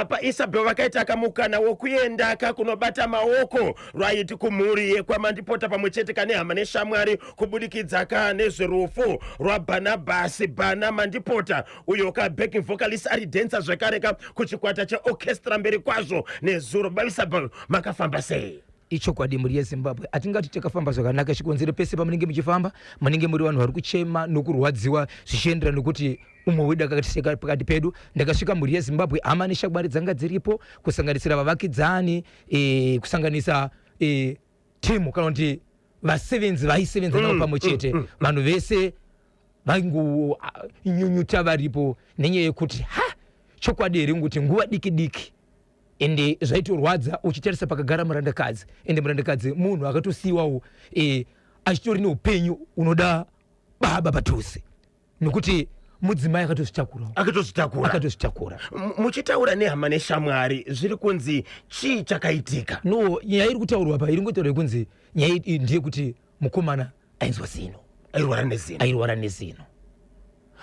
apa Isabel vakaita kamukana wokuenda kunobata maoko right kumhuri yekwamandipota pamwechete kane hama neshamwari kubudikidza nezverufu rwaBarnabas Bana Mandipota uyo backing vocalist ari dancer zvakareka kuchikwata cheorchestra mberi kwazvo nezuro. Isabel makafamba sei? Icho kwadi muri yeZimbabwe atingati takafamba zvakanaka chikonzero pese pamunenge muchifamba munenge muri vanhu vari kuchema nokurwadziwa zvichienderana nokuti umwe wedu akatiseka pakati pedu. Ndakasvika muri yeZimbabwe hama neshamwari dzanga dziripo kusanganisira vavakidzani kusanganisa timu kana kuti vasevenzi vaisevenza navo pamwe chete vanhu vese vaingunyunyuta varipo nenyaya yekuti chokwadi here kuti nguva diki diki ende zvaitorwadza uchitarisa pakagara murandakadzi ende murandakadzi munhu akatosiyiwawo achitori neupenyu unoda baba padhuze nokuti mudzimai akatozvitakura. Muchitaura nehama neshamwari zviri kunzi chii chakaitika? No, nyaya iri kutaurwa apa iri ngotaura kunzi nyaya ndiye kuti mukomana ainzwa zino, airwara nezino.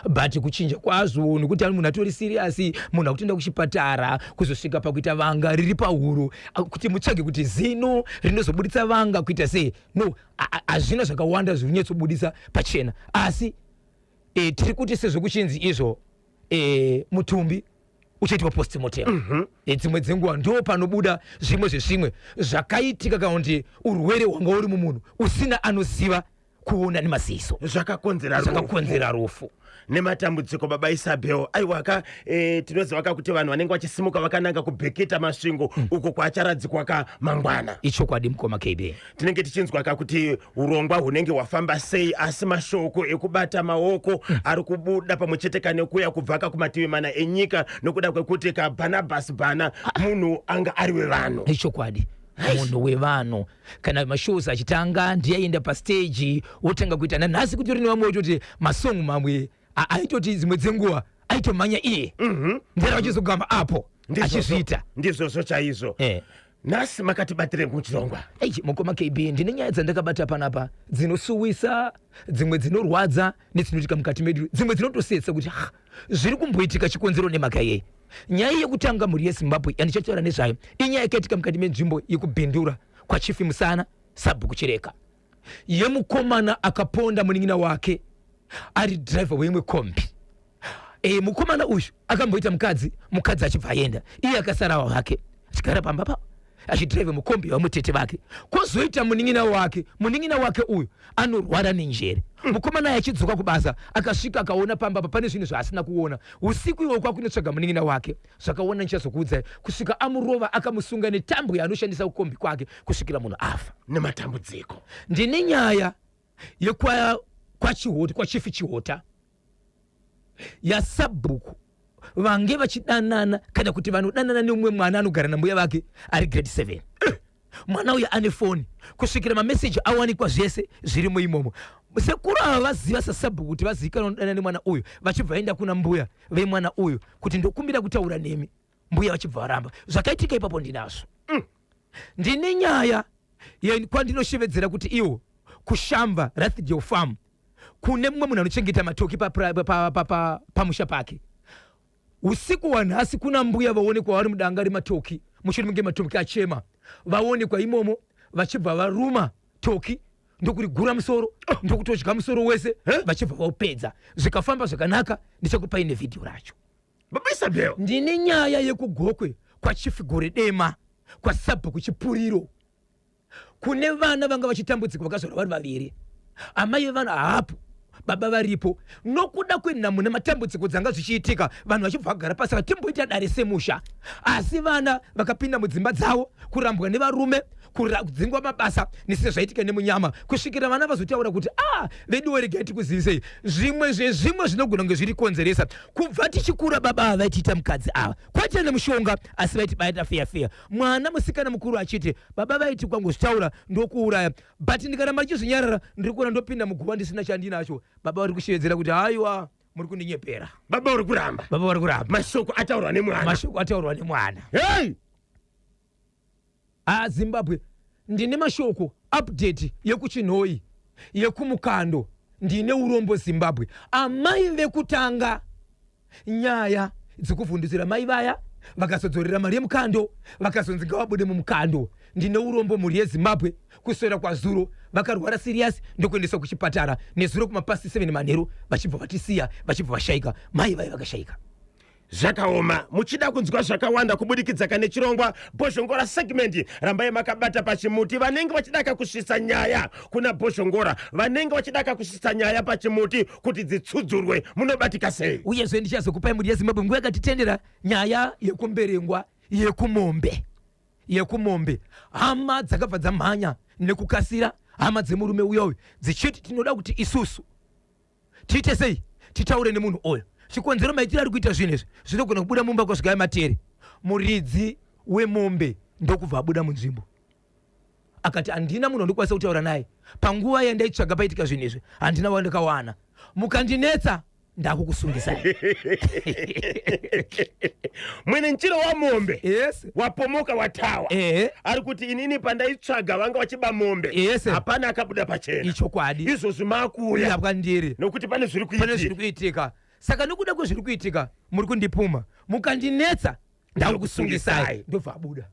But kuchinja kwazvo nokuti ari munhu atori serious, munhu akutoenda kuchipatara kuzosvika pakuita vanga riri pahuro kuti mutsvage kuti zino rinozobuditsa vanga kuita sei. No, hazvina zvakawanda zvinonyatsobudisa pachena, asi tiri kuti sezvokuchinzi izvo mutumbi uchaitwa postmortem. Dzimwe dzenguva ndo panobuda zvimwe zvezvimwe zvakaitika kana kuti urwere hwanga uri mumunhu usina anoziva kuona nemaziso zvakakonzera rufu nematambudziko. Baba Isabel aiwaka tinoziva kuti vanhu vanenge vachisimuka vakananga kubheketa masvingo uko kwacharadzikwa mangwana. Icho kwadi mukoma KB tinenge tichinzwa kuti urongwa hunenge hwafamba sei, asi mashoko ekubata maoko ari kubuda pamwe chete kanekuya kubva kumativi mana enyika nokuda kwekuti Barnabas Bana munhu anga ari wevanhu. Icho kwadi munhu wevanhu kana mashows achitanga ndiyaenda pastage wotanga kuita nanhasi kuti uri nevamwe wototi masongo mamwe aitoti dzimwe dzenguva aitomhanya iye ndera vachizogamba apo achizviita ndizvozvo chaizvo. Nhasi makatibatire muchirongwa mukoma KB ndine nyaya dzandakabata panapa dzinosuwisa, dzimwe dzinorwadza nedzinoitika mukati medu, dzimwe dzinotosetsa kuti zviri kumboitika chikonzero nemhaka yei. Nyaya yekutanga muri yeZimbabwe yandichataura nezvayo inyaya yakaitika mukati menzvimbo yekubhindura kwaChief Musana Sabhuku Chireka. Yemukomana akaponda munin'ina wake ari driver weimwe kombi. Mukomana uyu akamboita mukadzi achibva aenda, iye akasara hake achigara pamba achidrive mukombi wamutete vake. Kozoita munin'ina wake uyu anorwara nenjere. Mukomana achidzoka kubasa akasvika akaona pamba pane zvinhu zvaasina kuona. Usiku iwo kwakunotsvaga munin'ina wake zvakaona nichazokuudzai kusvika amurova akamusunga netambo yaanoshandisa kukombi kwake kusvikira munhu afa nematambudziko. Ndine nyaya kwaChief Chihota yaSabhuku vange vachidanana kana kuti vanodanana neumwe mwana anogara nambuya vake ari grade 7. Mwana uyu ane foni kusvikira mameseji awanikwa zvese zvirimo imomo. Sekuru ava vaziva saSabhuku kuti vazivikanwa nodana nemwana uyu vachibva vaenda kuna mbuya vemwana uyu kuti ndokumbira kutaura nemi, mbuya vachibva varamba. Zvakaitika ipapo ndinazvo. Ndine nyaya kwandinoshevedzera kuti iwo kushamba Rathdale Farm kune mumwe munhu anochengeta matoki pamusha pake. Usiku wanhasi kuna mbuya vaonekwa vari mudanga rematoki mushure menge matoki achema, vaonekwa imomo vachibva varuma toki ndokurigura musoro ndokutodya musoro wese vachibva vaupedza. Zvikafamba zvakanaka ndichakupai nevhidhiyo racho. Baba Isabel ndine nyaya yekugokwe kwaChief Goredema kwaSabhuku Chipuriro kune vana vanga vachitambudzika vakazvarwa vari vaviri, amai vevana hapo baba varipo. Nokuda kwenhamo nematambudziko dzanga zvichiitika vanhu vachibva vagara pasi vatimboita dare semusha, asi vana vakapinda mudzimba dzavo kurambwa nevarume kudzingwa mabasa nesizvo zvaitika nemunyama kusvikira vana vazotaura kuti vedu weregai tikuzivisei zvimwe zvezvimwe zvinogona kunge zviri konzeresa. Kubva tichikura baba ava vaitiita mukadzi ava kwaita nemushonga asi vaiti baita feya. Mwana musikana mukuru achiti baba vaiti kwangozvitaura ndokuuraya, but ndikaramba ndichizvinyarara ndiri kuona ndopinda muguva ndisina chandinacho. Baba vari kushevedzera kuti haiwa muri kundinyepera. Baba vari kuramba. Mashoko ataurwa nemwana. Zimbabwe ndine mashoko update yekuchinhoi yekumukando ndine urombo Zimbabwe. Amai vekutanga nyaya dzekuvhundutsira mai vaya vakazodzorera mari yemukando vakazonzi ngavabude mumukando. Ndine urombo mhuri yeZimbabwe kuswera kwazuro vakarwara serious ndokuendeswa kuchipatara nezuro kumapasi 7 manheru vachibva vatisiya vachibva vashaika mai vai vakashaika. Zvakaoma muchida kunzwa zvakawanda kubudikidza kane chirongwa Bhozhongora segment rambai makabata pachimuti vanenge vachidaka kusvisa nyaya kuna Bhozhongora vanenge vachidaka kusvisa nyaya pachimuti kuti dzitsudzurwe munobatika sei. Uyezve ndichazokupai mhuri yeZimbabwe nguva yakatitendera nyaya yekumberengwa yekumombe hama dzakabva dzamhanya nekukasira hama dzemurume uyoyo dzichiti tinoda kuti isusu tiite sei titaure nemunhu oyo chikonzero maitiro ari kuita zvinhu izvi zvinogona kubuda mumba kwasvika matere. Muridzi wemombe ndokubva abuda munzvimbo akati handina munhu andikwanisa kutaura naye panguva yandaitsvaga paitika zvinhu izvi handina wandakawana mukandinetsa ndakukusungisai. Mwene nchiro wa mombe Yes. wapomoka watawa ari kuti inini pandaitsvaga vanga vachiba mombe Yes. hapana akabuda pachena. Ichokwadi Izvo zvimakuya yapwandiri nokuti pane zviri zviri kuitika saka nokuda kwezviri kuitika muri kundipuma mukandinetsa ndakukusungisai ndobva abuda.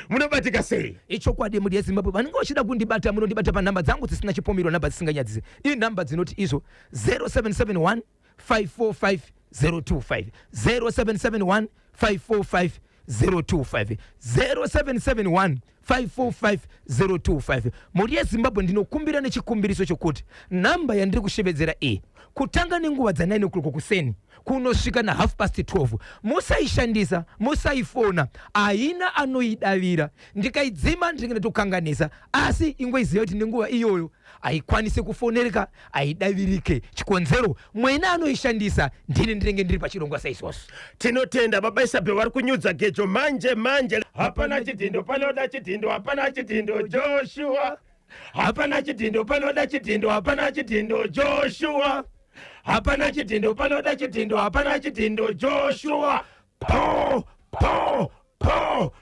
Munobatika sei. Ichokwadi mhuri yeZimbabwe vanenge vachida kundibata munondibata panhamba dzangu dzisina chipomiro nhamba dzisinganyadzise inhamba dzinoti izvo 0771 545 025 0771 545 025 0771 545 025. Mhuri yeZimbabwe ndinokumbira nechikumbiriso chokuti nhamba yandiri kushevedzera iyi kutanga nenguva dza9 o'clock kuseni kunosvika na 12:30 musaishandisa musaifona haina anoidavira ndikaidzima ndingene tokanganisa asi ingoiziva kuti nenguva iyoyo haikwanisi kufonereka haidavirike chikonzero mwene anoishandisa ndini ndinenge ndiri pachirongwa saizvozvo. Tinotenda baba Isabel vari kunyudza gejo manje hapana chidhindo panoda chidhindo hapana chidhindo Joshua hapana chidhindo panoda chidhindo hapana chidhindo Joshua hapana chidhindo panoda chidhindo hapana chidhindo Joshua po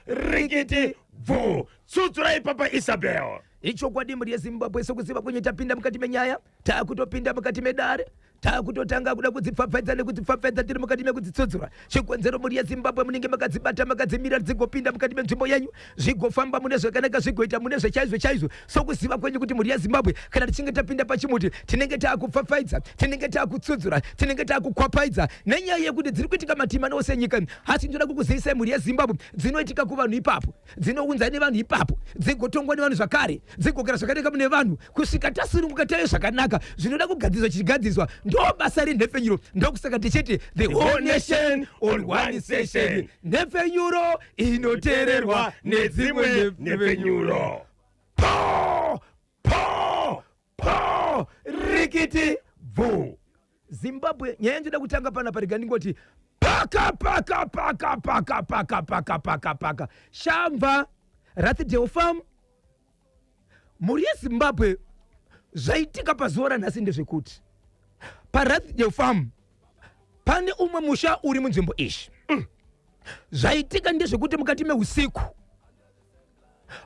rikiti vu tsutsurai papa Isabel. Ichokwadi mhuri yeZimbabwe sekuziva kwenye tapinda mukati menyaya takutopinda mukati medare takutotanga kuda kudzipfapfaidza nekudzipfapfaidza tiri mukati mekudzitsudzura chikonzero mhuri yeZimbabwe munenge makadzibata makadzimira dzigopinda mukati menzvimbo yenyu zvigofamba mune zvakanaka zvigoita mune zvechaizvo sokuziva kwenyu kuti mhuri yeZimbabwe kana tichinge tapinda pachimuti tinenge takupfapfaidza tinenge takutsudzura tinenge takukwapaidza nenyaya yekuti dziri kuitika matima nose nyika asi ndoda kukuzivisai mhuri yeZimbabwe dzinoitika kuvanhu ipapo dzinounza nevanhu ipapo dzigotongwa nevanhu zvakare dzigogara zvakanaka mune vanhu kusvika tasununguka tayo zvakanaka zvinoda kugadziswa chichigadziswa ndo basa renhefenyuro ndokusaka tichiti the whole nation on one session nhefenyuro inoteererwa nedzimwe nhefenyuro po rikiti vu. Zimbabwe nyaya ndoda kutanga pana pariga ndingoti paka shamva Rathdale Farm mhuri yeZimbabwe zvaitika pazuva ranhasi ndezvekuti paRathdale Farm pane umwe musha uri munzvimbo ishi zvaitika ndezvekuti mukati meusiku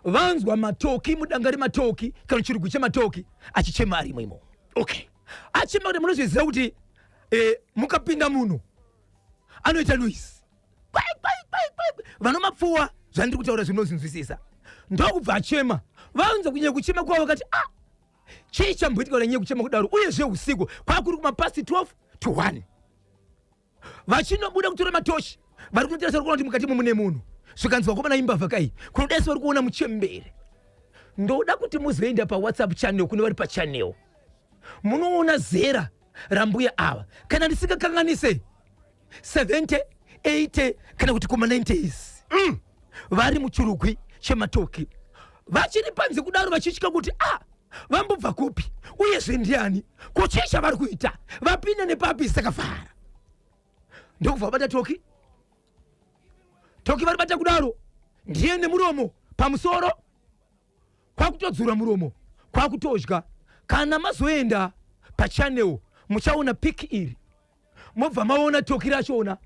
vanzwa matoki mudanga rematoki kana chirugwi chematoki achichema ari imo achema kuti munozviziva kuti mukapinda munhu anoita noise vanomapfuwa zvandiri kutaura zvinozinzwisisa ndokubva achema vanza kunyanya kuchema kwavo vakati chii chamboitika nanyanya kuchema kudaro uyezve usiku kwakuri kumapasi 12 to 1 vachinobuda kutora matoshi vari kunotarisa vari kuona kuti mukati mune munhu zvikanzwa kwamana imbavha kai kunodaisa vari kuona muchembere. Ndoda kuti muzoenda paWhatsApp channel kune vari pachannel munoona zera rambuya ava kana ndisingakanganise 70 80 kana kuti kuma 90s vari muchirugwi chematoki vachiri panze kudaro vachitya kuti vambobva kupi uyezve ndiani kuchisha vari kuita vapinda nepapi sakafara ndokubva vabata toki vari bata kudaro ndiye nemuromo pamusoro kwakutodzura muromo kwakutodya kana mazoenda pachannel muchaona piki iri mobva maona toki rachona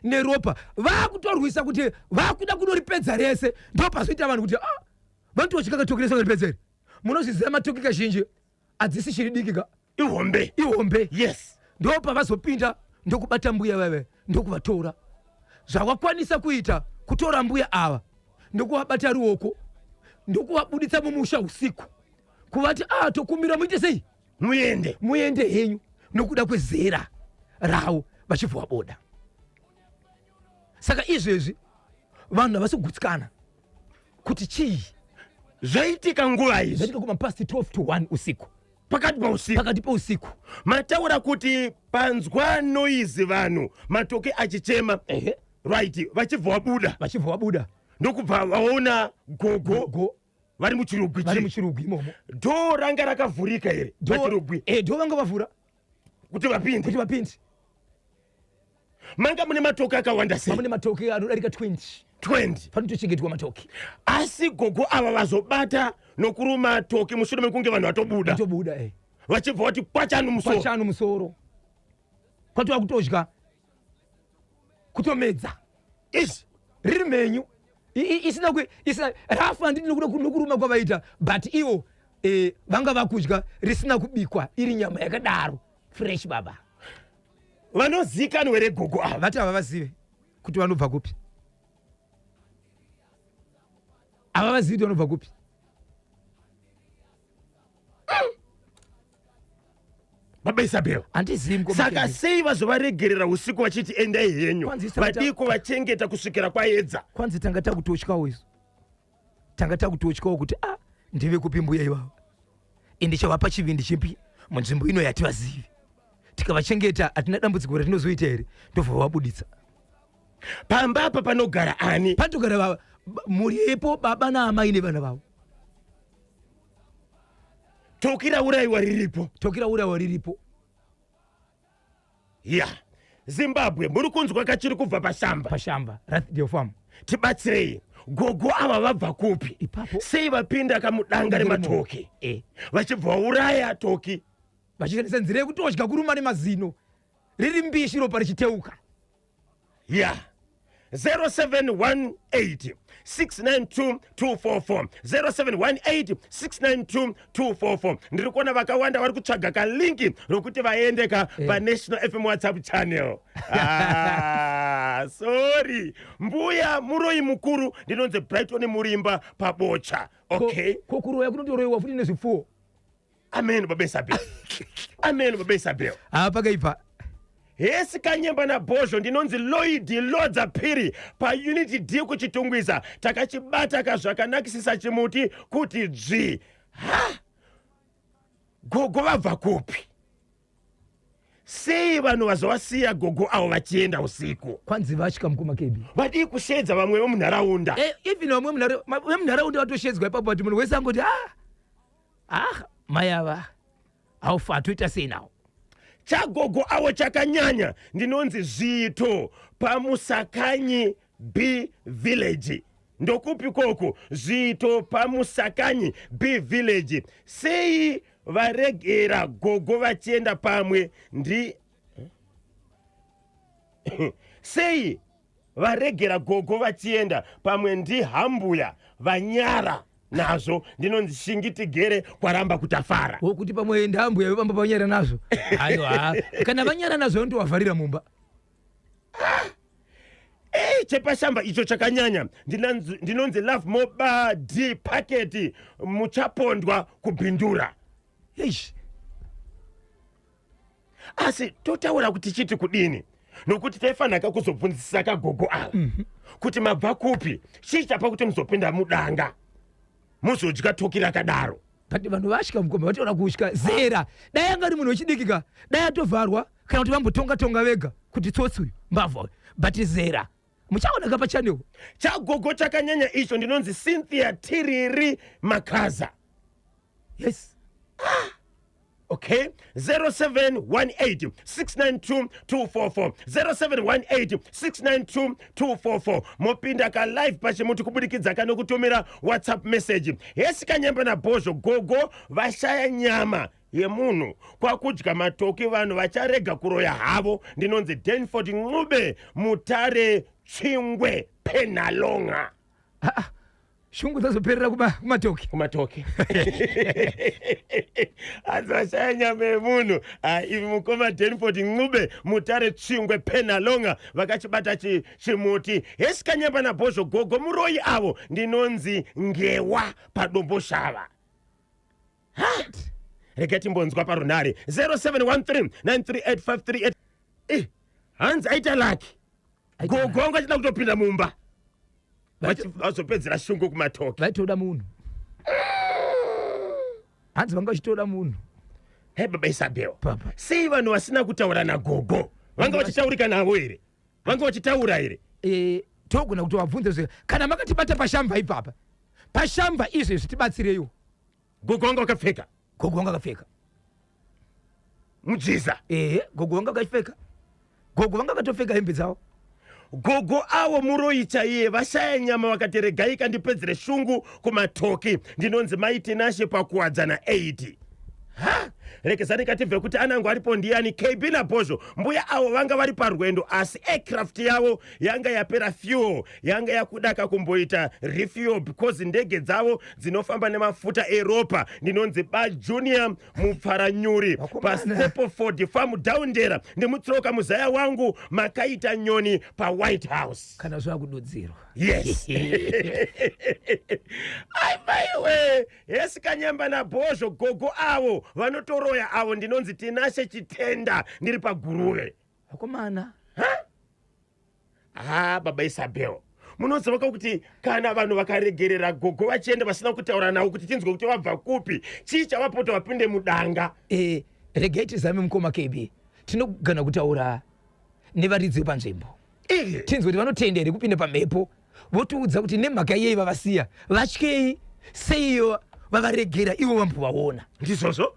neropa vakutorwisa kuti vakuda kunoripedza rese ndo pazoita vanhu kuti vanotodya katoki rese varipedza iri munozviziva matoki kazhinji adzisi chiridikika ihombe yes ndo pavazopinda ndokubata mbuya veve ndokuvatora zvakakwanisa kuita kutora mbuya ava ndokuwabata ruoko ndokuwabuditsa mumusha usiku kuvati tokumira muite sei muende henyu nokuda kwezera ravo vachibva vaboda. Saka izvezvi vanhu havasi kugutsikana kuti chii zvaitika nguva izvi. zvaitika kuma past 12 to 1 usiku, pakati pausiku. Mataura kuti panzwa noizi vanhu matoke achichema, right, vachibva vabuda ndokubva vaona gogo vari muchirugwi imomo. Dho ranga rakavhurika here pachirugwi? Dho vanga vavhura kuti vapinde. Manga mune matoke akawanda sei? Mune matoke anodarika 20 panotochengetwa matoke. Asi gogo ava vazobata nokuruma toke mushure mekunge vanhu vatobuda vachibva vati kwachanu musoro kwatova kutodya kutomedza izvi riri menyu isina rafa nditi nokuruma kwavaita, but ivo vanga vakudya risina kubikwa iri nyama yakadaro fresh baba. Vanozikanwa here gogo ava? Vati ava vazive kuti vanobva kupi, ava vazivi kuti vanobva kupi. Baba Isabel, saka sei vazovaregerera usiku vachiti endai henyu vadiko vachengeta kusvikira kwaedza? Kwanzi tanga takutotyawo isu, tanga takutotyawo kuti ndive kupi mbuya ivavo ende chavapa chivindi chipi munzvimbo ino yati vazivi, tikavachengeta hatina dambudziko ratinozoita here ndobva vabuditsa. Pamba apa panogara ani? Panogara muripo baba naamai nevana vavo. Tokira urayiwa riripo. Ya, Zimbabwe muri kunzwa kachiri kubva pashamba Rathdale Farm. Tibatsirei, gogo ava vabva kupi? Ipapo sei vapinda kamudanga rematoke vachibva vauraya toki vachishandisa nzira yekutodya kuruma nemazino riri mbishi ropa richiteuka. Ya 0718 692 244 0718 692 244. Ndiri kuona vakawanda vari kutsvaga kalinki rokuti vaende paNational FM WhatsApp channel. Sorry, mbuya muroyi mukuru ndinonzi Brighton Murimba pabocha. Okay, kokuroya kunotoroyiwa futi nezvipfuwo. Amen baba Isabel. Amen baba Isabel. Pakaipa hesi kanyemba na bozho ndinonzi Lloyd Lodza Phiri pa Unity D kuchitungwiza takachibata kazvakanakisisa chimuti kuti dzvi. Gogo vabva kupi? Sei vanhu vazovasiya gogo avo vachienda usiku? Kwanzi vasvika mukumakebi vadi kushedza vamwe vemunharaunda. Even vamwe vemunharaunda vatoshedzwa ipapo vati munhu wese angoti mai ava aufa toita sei nawo. Chagogo avo chakanyanya ndinonzi Zvito paMusakanyi B Village. Ndokupi koko? Zvito paMusakanyi B Village. Sei varegera gogo vachienda pamwe sei varegera gogo vachienda pamwe ndihambuya vanyara nazvo ndinonzi Shingitigere kwaramba kutafara. Kuti pamwe ndahambuya vepamba vanyara nazvo. Aiwa, kana vanyara nazvo ndovavharira mumba. Chepashamba icho chakanyanya ndinonzi Love Moba D Packet muchapondwa kubhindura. Asi totaura kuti chiti kudini nokuti taifanira kuzobvunzisisa kagogo ava kuti mabva kupi chichapa kuti muzopinda mudanga muzodya toki rakadaro. But vanhu vasvika mukombe vataura kusvika zera dai anga ari munhu wechidikika dai atovharwa kana kuti vambotonga vega kuti tsotsi uyu mbavha uyu, but zera muchaoneka pachanel. Chagogo chakanyanya icho ndinonzi Cynthia Tiriri Makaza. Yes. Okay, 0718 692 244 0718 692 244. Mopinda ka live pachimuti kubudikidza kanokutumira WhatsApp message. Hesi kanyemba na bozho gogo vashaya nyama yemunhu kwakudya matoki vanhu vacharega kuroya havo ndinonzi Denford Ngube Mutare Chingwe Penalonga. shungu dzazoperera kumatoki kumatoki azvashaya nyama yemunhu ivi mukoma Danford Ncube Mutare Tsvingwe Penalonga vakachibata chimuti hesikanyamba nabhozvo gogo muroyi avo ndinonzi ngewa padombo shava regai timbonzwa parunhare 0713938538 hanzi aita laki gogo wangu achida kutopinda mumba vazopedzera shungu kumatoki vaitoda munhu hanzi vanga vachitoda munhu hei baba Isabel Papa. sei vanhu vasina kutaura nagogo vanga vachitaurika navo here vanga vachitaura here togona kuti wabvunza zve kana makatibata pashamba ipapa pashamba izvezvi tibatsireiwo gogo wanga wakapfeka gogo wanga akapfeka mudziza gogo wanga akapfeka gogo vanga akatopfeka hembe dzavo gogo avo muroyi chaiye vashaya nyama vakati regai kandipedzere shungu kumatoki ndinonzi maitinashe pakuwadzana 8 rekezani katibve kuti anangu aripo ndiani KB nabhozvo mbuya avo vanga vari parwendo asi aircraft yavo yanga yapera fuel yanga yakudaka kumboita refuel because ndege dzavo dzinofamba nemafuta eropa ndinonzi bajunior mupfaranyuri pastapleford farm downdera ndimutsoka muzaya wangu makaita nyoni paWhite House kana zvakudodzerwa yes aimaiwe hesikanyamba nabhozvo gogo avo vanotoroya avo ndinonzi tinashe chitenda ndiri paguruve vakomana baba Isabel munoziva kuti kana vanhu vakaregerera gogo vachienda vasina kutaura navo kuti tinzwe kuti vabva kupi chii chavapota vapinde mudanga regai tizame mukoma KB tinogona kutaura nevaridzi vepanzvimbo tinzwe kuti vanotenda here kupinda pamhepo votiudza kuti nemhaka yei vavasiya vatyei seiyo vavaregera ivo vambovaona ndizvozvo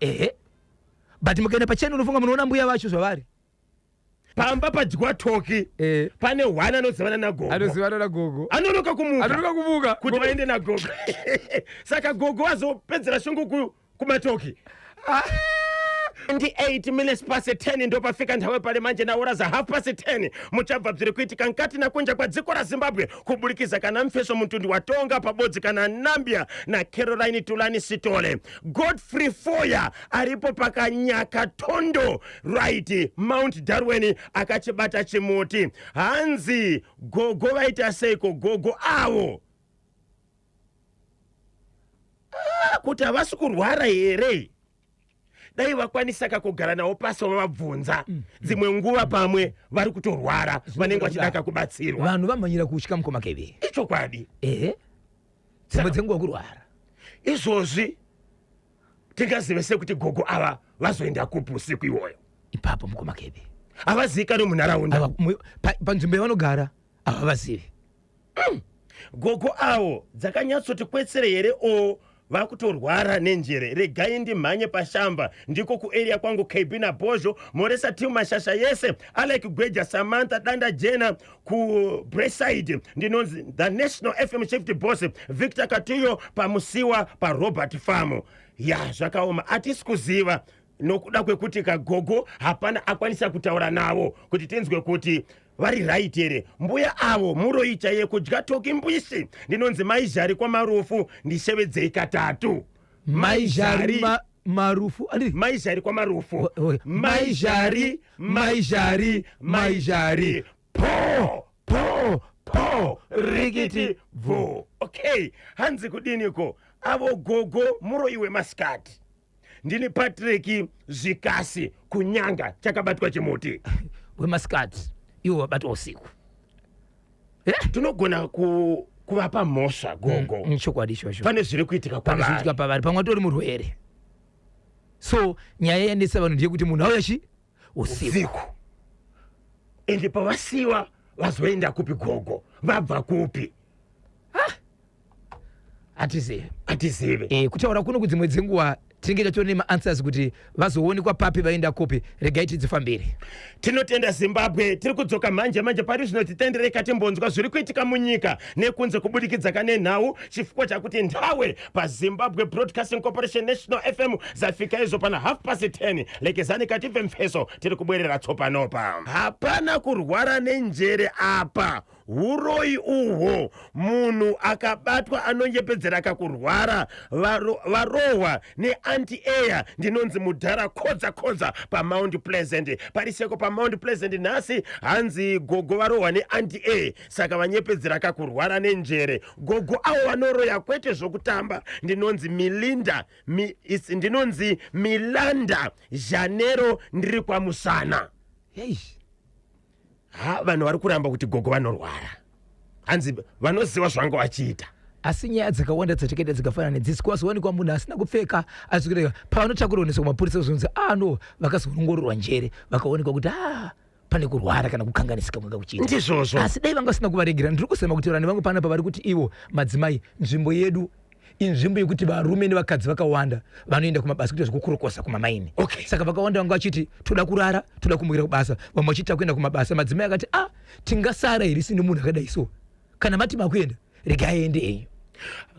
but mukaenda pachani unofunga munoona mbuya vacho zvavari pamba padyatoki pane hwana anozivana nagogo anonoka kumuka kuti vaende nagogo saka gogo azopedzera shungu kumatoki 28 minutes past 10 ndo pafika nthawe pale manje naora za half past 10 muchabva bziri kuitika nkati na kunja kwa dziko ra Zimbabwe kubulikiza kana mfeso mtundi wa Tonga pabodzi kana Nambia na Caroline Tulani Sitole Godfrey Foya aripo pakanyaka tondo right Mount Darwin akachibata chimuti hanzi gogo vaita seiko gogo avo kuti havasi kurwara here dai vakwanisaka kugara nawo pasi vavabvunza dzimwe nguva pamwe vari kutorwara vanenge vachidaka kubatsirwa vanhu vamhanyira kutya mukoma KB ichokwadi dzimwe dzenguva kurwara izvozvi tingazive sekuti gogo ava vazoenda kupi usiku iwoyo ipapo mukoma KB havazivikanwi munharaunda panzvimbo yavanogara havavazivi gogo avo dzakanyatsoti kwetsere here vakutorwara nenjere regai ndimhanye pashamba ndiko kuarea kwangu KB nabhozvo moresa timu mashasha yese Alec Gweja Samantha Danda Jena ku Braeside ndinonzi the National FM Shift Boss Victor Katiyo pamusiwa pa Robert Farm zvakaoma atisi kuziva nokuda kwekuti kagogo hapana akwanisa kutaura navo kuti tinzwe kuti vari right here mbuya avo muroicha yekudyatoki mbwishi ndinonzi maizhari kwamarufu ndishevedzei katatu maizhari marufu maizhari kwamarufu maizhari po rikiti vo okay hanzi kudiniko avo gogo muroiwe maskati ndini Patrick Zvikasi kunyanga chakabatwa chimuti wemaskati iwo wabatwa usiku tinogona kuvapa mhosva gogo chokwadi izvozvo pane zviri kuitika pavari pamwe atori murwere so nyaya yanetsa vanhu ndeyekuti munhu auya usiku ende pavasiwa vazoenda kupi gogo vabva kupi hatizive kutaura kuno kudzimwe dzenguva tinenge tatori nemaanswers kuti vazoonekwa papi vaenda kupi regai tidzifambire tinotenda Zimbabwe tiri kudzoka manje pari zvino titendereka timbonzwa zviri kuitika munyika nekunze kubudikidza kane nhau chifukwa chakuti ndawe paZimbabwe Broadcasting Corporation National FM zafika izvo pana 10:30 lekezani katimve mfeso tiri kubwerera tsopanopa hapana kurwara nenjere apa uroyi uhwo munhu akabatwa anonyepedzera kakurwara varohwa neanti-air ndinonzi mudhara kodza pamount pleasant pariseko pamount pleasant nhasi hanzi gogo varohwa neanti-air saka vanyepedzera kakurwara nenjere gogo avo vanoroya kwete zvokutamba ndinonzi ndinonzi milanda janero ndiri kwamusana. Vanhu vari kuramba kuti gogo vanorwara hanzi vanoziva zvanga vachiita. Asi nyaya dzakawanda dzatikenda dzikafanana nedzisi kwazowanikwa munhu asina kupfeka azikureva pavanotakuroneswa kumapurisa kuzonzi no vakazoongororwa njere vakaonekwa kuti pane kurwara kana kukanganisika mwanga kuchiita ndizvozvo. Asi dai vanga vasina kuvaregera ndiri kusema kuti vanhu vangu panapa vari kuti ivo madzimai nzvimbo yedu inzvimbo yekuti varume nevakadzi vakawanda vanoenda kumabasa kuita zvekukurokosa kumamaini. Saka vakawanda vanga vachiti toda kurara toda kumukira kubasa vamwe vachiita kuenda kumabasa madzimai akati tingasara here sine munhu akadai so kana mati makuenda regai aende eyo.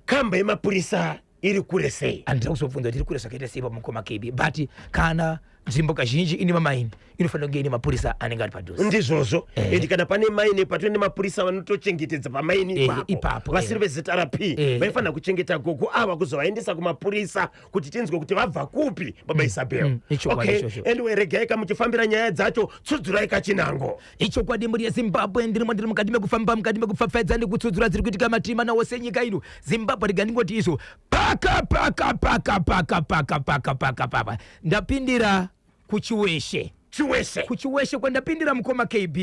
Kamba yemapurisa iri kure sei? Andira kuzobvunza kuti iri kure zvakaita sei pamukoma KB but kana nzvimbo kazhinji ine mamaini inofanira kunge ine mapurisa anenge ari padhuze. Ndizvozvo. Edi kana pane maini patone mapurisa vanotochengetedza pamaini ipapo vasiri vezita raP vaifanira kuchengeta gogo ava kuzovaendesa kumapurisa kuti tinzwe kuti vabva kupi baba Isabel. Anyway regai kamuchifambira nyaya dzacho tsudzurai kachinango. Ichokwadi muri yeZimbabwe ndiri mukati mekufamba mukati mekupfapfaidza ndikutsudzura dziri kuitika matima nawo senyika ino Zimbabwe riganingoti izvo paka ndapindira kuchiweshe kwandapindira mukoma KB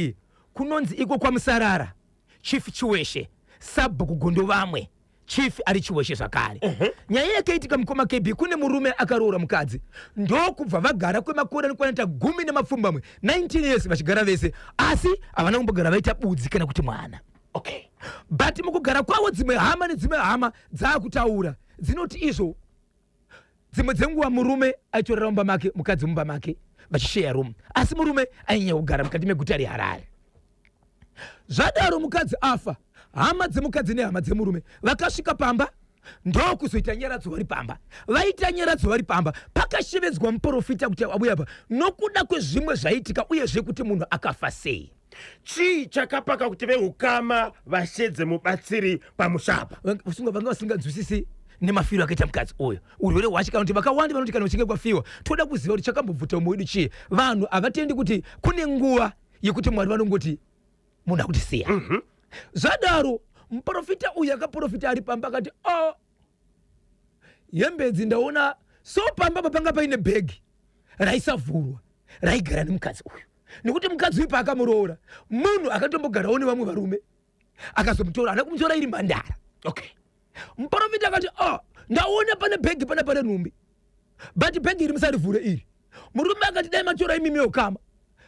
kunonzi iko kwamusarara chief chiweshe sabha kugondo vamwe chief ari chiweshe zvakare. Nyaya yakaitika mukoma KB kune murume akaroora mukadzi ndokubva vagara kwemakore anoita 10 19 years vachigara vese asi havana kumbogara vaita budzi kana kuti mwana. But mukugara kwavo dzimwe hama nedzimwe hama dzaakutaura dzinoti izvo dzimwe dzenguva murume aitorera mumba make mukadzi mumba make vachisheya room asi murume ainyanya kugara mukati meguta reHarare. Zvadaro mukadzi afa hama dzemukadzi nehama dzemurume vakasvika pamba ndokuzoita nyaradzo vari pamba vaita nyaradzo vari pamba pakashevedzwa muprofita kuti abuya pa nokuda kwezvimwe zvaitika uyezve kuti munhu akafa sei. Chii chakapaka kuti veukama vashedze mubatsiri pamushapa? Vanga vasinganzwisisi nemafiro akaita mukadzi uyo urwere hwacho kana kuti vakawanda vanoti kana uchinge kwafiwa toda kuziva kuti chakambobvuta mwedu chii. Vanhu havatendi kuti kune nguva yekuti Mwari vanongoti munhu akuti siya. Zvadaro muprofita uyu akaprofita ari pamba akati yembedzi ndaona so pamba panga paine bhegi raisavhurwa raigara nemukadzi uyu nekuti mukadzi uyu paakamuroora munhu akatombogarawo nevamwe varume akazomutora ana kumutora iri mhandara. Muprofita akati ndaona pane bhegi pane nhumbi but bhegi iri musarivhure iri. Murume akati dai matora imimiwo kama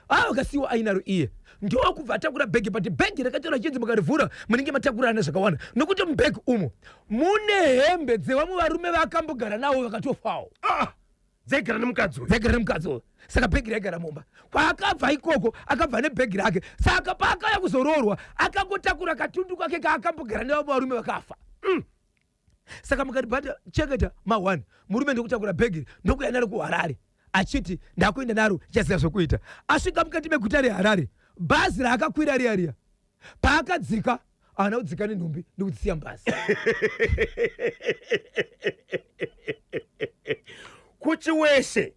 akasiwa ainaro iye ndokubva atakura bhegi but bhegi rakatora chinzi mukarivhura munenge matakurana zvakawanda nokuti mubhegi umo mune hembe dzevamwe varume vakambogara navo vakatofawo dzaigara nemukadzi uyu. Saka bhegi raigara mumba kwaakabva ikoko akabva nebhegi rake saka paakaya kuzoroorwa akangotakura katundu kake kaakambogara nevamwe varume vakafa. Saka mukati bata cheketa ma1 murume ndokutakura bhegi ndokuya naro kuHarare achiti ndakuenda naro chaziva zvokuita. Asvika mukati meguta reHarare bhazi raakakwira riya paakadzika ana kudzika nenhumbi ndikudzisiya bhazi. Kuchiweshe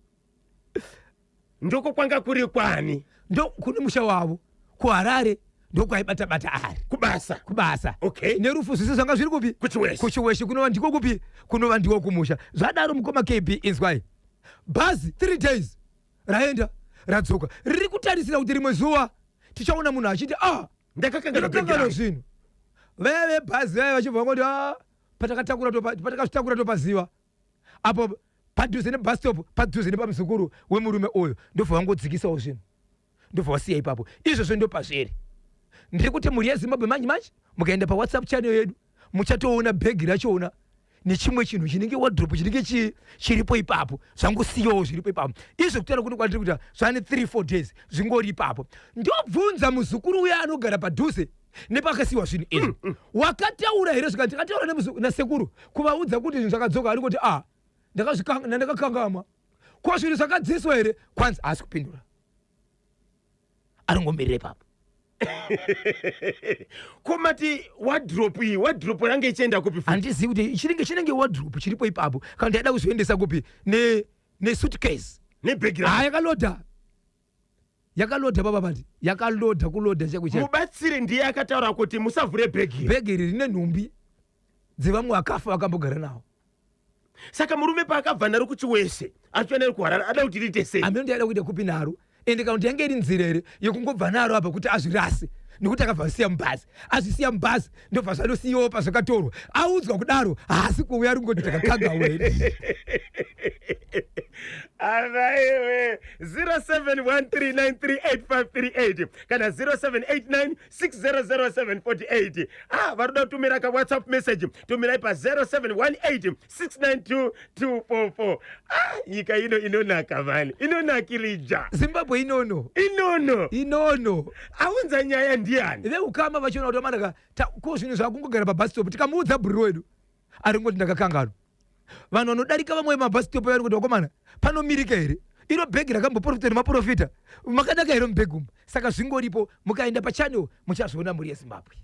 ndoko kwanga kuri kwani? Ndo kune musha wavo kuHarare ndokwaibata ari kubasa. Nerufu zvese zvanga zviri kupi kuchiweshe kunova ndiko kupi kunova ndiko kumusha. Zvadaro mukoma KB inzwai bhazi 3 days raenda radzoka riri kutarisira kuti rimwe zuva tichaona munhu achiti ndakakangana zvinhu. Veve bhazi vaya vachibva kuti patakazvitakura topaziva apo padhuze nebus stop padhuze nepamuzukuru wemurume uyu ndobva vangodzikisawo zvinhu ndobva wasiya ipapo. Izvozvo ndopazviri ndiri kuti muri yeZimbabwe manji mukaenda paWhatsApp channel yedu muchatoona bhegi rachona nechimwe chinhu chinenge wardrobe chinenge chiripo ipapo zvangosiyawo zviripo ipapo. Izvo kutaura kuti kwandiri kuti zvane 3-4 days zvingori ipapo. Ndobvunza muzukuru uya anogara padhuze nepakasiwa zvinhu izvi wakataura here zvikati akataura nasekuru kuvaudza kuti zvinhu zvakadzoka ari kuti ndakakangama ko zvinhu zvakadziswa here kwanza asi kupindura aringomirira ipapo. komati wardrobe yange ichienda kupi futi? Andizivi kuti chinenge wardrobe chiripo ipapo kana ndaida kuzoendesa kupi ne suitcase nebhegi yakaloda baba bati yakaloda kuloda chakucha. Mubatsiri ndiye akataura kuti musavhure bhegi rine nhumbi dzevamwe akafa vakambogara nawo. Saka murume paakabva naro kuchiwese achiona kuharara ada kuti riite sei? Amene ndiada kuita kupi naro ende kana kuti yange iri nzira ere yekungobva naro apa kuti azvirase nekuti akabva asiya mubhazi azisiya mubhazi ndobva zvanosiyiwawo pazvakatorwa audzwa kudaro haasi kuuya ringoti takakanga weri. Avaiwe 0713938538 kana 0789600748. Varuda kutumira ka WhatsApp message tumirai pa 0718692244. Nyika ino inonaka vani, inonakirija. Zimbabwe inono aunza nyaya ndiani veukama vachiona kuti amanaka ko zvinhu zvakungogara pabus stop tikamuudza bhuriro wedu aringoti ndakakangano. Vanhu vanodarika vamwe mabus stop vari kuti wakomana panomirika here iro bhegi rakamboprofita nemaprofita makadaka here mubhegi umu. Saka zvingoripo mukaenda pachannel muchazoona muri yeZimbabwe.